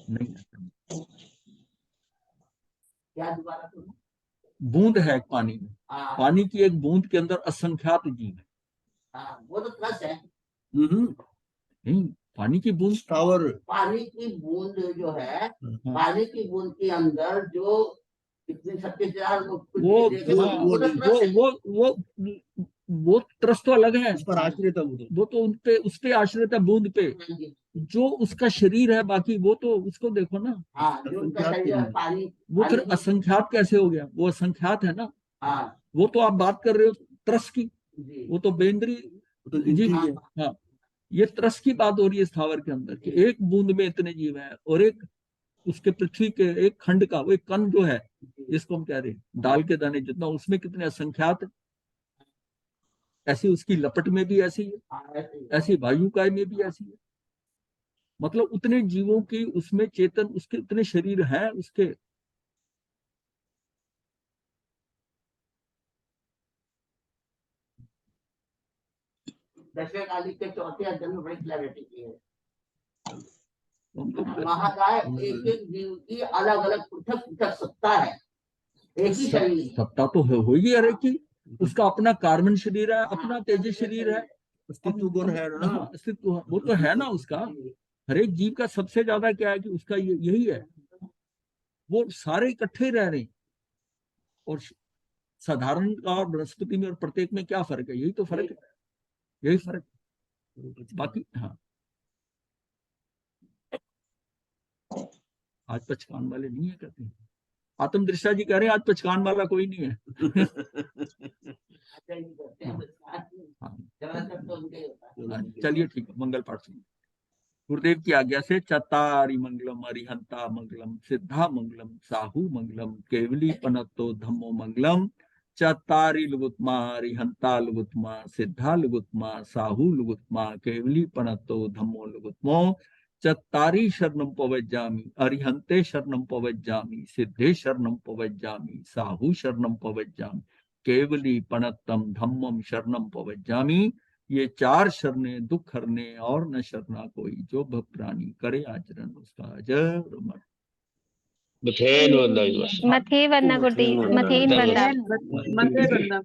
नहीं, ऐसा नहीं। क्या दोबारा सुनो? बूंद है पानी में, पानी की एक बूंद के अंदर असंख्यात जीव है। वो तो प्लस है। नहीं, पानी की बूंद, टावर, पानी की बूंद जो है, पानी की बूंद के अंदर जो इतनी 36,000 वो वो त्रस तो अलग है, उस पर आश्रित है वो वो तो उस पे आश्रित है, बूंद पे। हाँ जी, जो उसका शरीर है बाकी वो तो उसको देखो ना, हाँ, जो उनका शरीर है, पानी वो फिर पानी- असंख्यात कैसे हो गया? वो असंख्यात है ना। हाँ वो तो आप बात कर रहे हो त्रस की, जी, वो तो बेंद्री वो तो गिनती जी। है। हाँ, ये त्रस की बात हो रही है स्थावर के अंदर कि एक बूंद में इतने जीव हैं, और एक उसके पृथ्वी के एक खंड का वो एक कण जो है, जिसको हम कह रहे हैं दाल के दाने जितना, उसमें कितने असंख्यात है। ऐसी उसकी लपट में भी ऐसी है, हाँ, ऐसे ही। ऐसी वायुकाय में भी ऐसी है। मतलब उतने जीवों की उसमें चेतन, उसके उतने शरीर हैं उसके। दशरथ काली के चौथे अध्याय में बड़ी क्लैरिटी की है। हम लोग वहां का एक एक जीव की अलग अलग पृथक पृथक सत्ता है, एक ही शरीर। सत्ता तो होगी हर एक की, उसका अपना कार्बन शरीर है, अपना तेजस शरीर है, अस्तित्व गुण है ना। हाँ, अस्तित्व वो तो है ना उसका। हर एक जीव का सबसे ज्यादा क्या है कि उसका यही है, वो सारे इकट्ठे रह रहे हैं। और साधारण का और वनस्पति में और प्रत्येक में क्या फर्क है? यही तो फर्क है, यही फर्क है। बाकी हाँ, आज पचकान वाले नहीं है कहते हैं। आत्म दृष्टा जी कह रहे हैं आज पचकान वाला कोई नहीं है। चलिए ठीक है, मंगल पाठ सुनिए। गुरुदेव की आज्ञा से चतारी मंगलम अरिहंता मंगलम सिद्धा मंगलम साहू मंगलम केवली पनतो धम्मो मंगलम चतारी लुगुत्मा अरिहंता लुगुत्मा सिद्धा लुगुत्मा साहू लुगुत्मा केवली पनतो धम्मो लुगुत्मो चत्तारी शरणम पवज्जामि अरिहंते शरणम पवज्जामि सिद्धे शरणम पवज्जामि साहू शरणम पवज्जामि केवली पनत्तम धम्मम शरणम पवज्जामि। ये चार शरणे दुख हरने और न शरणा कोई, जो भक्तरानी करे आचरण उसका अजर अमर। बथेन वंदा मथे वरना गुरुदेव मथेन वरना मथे वंदना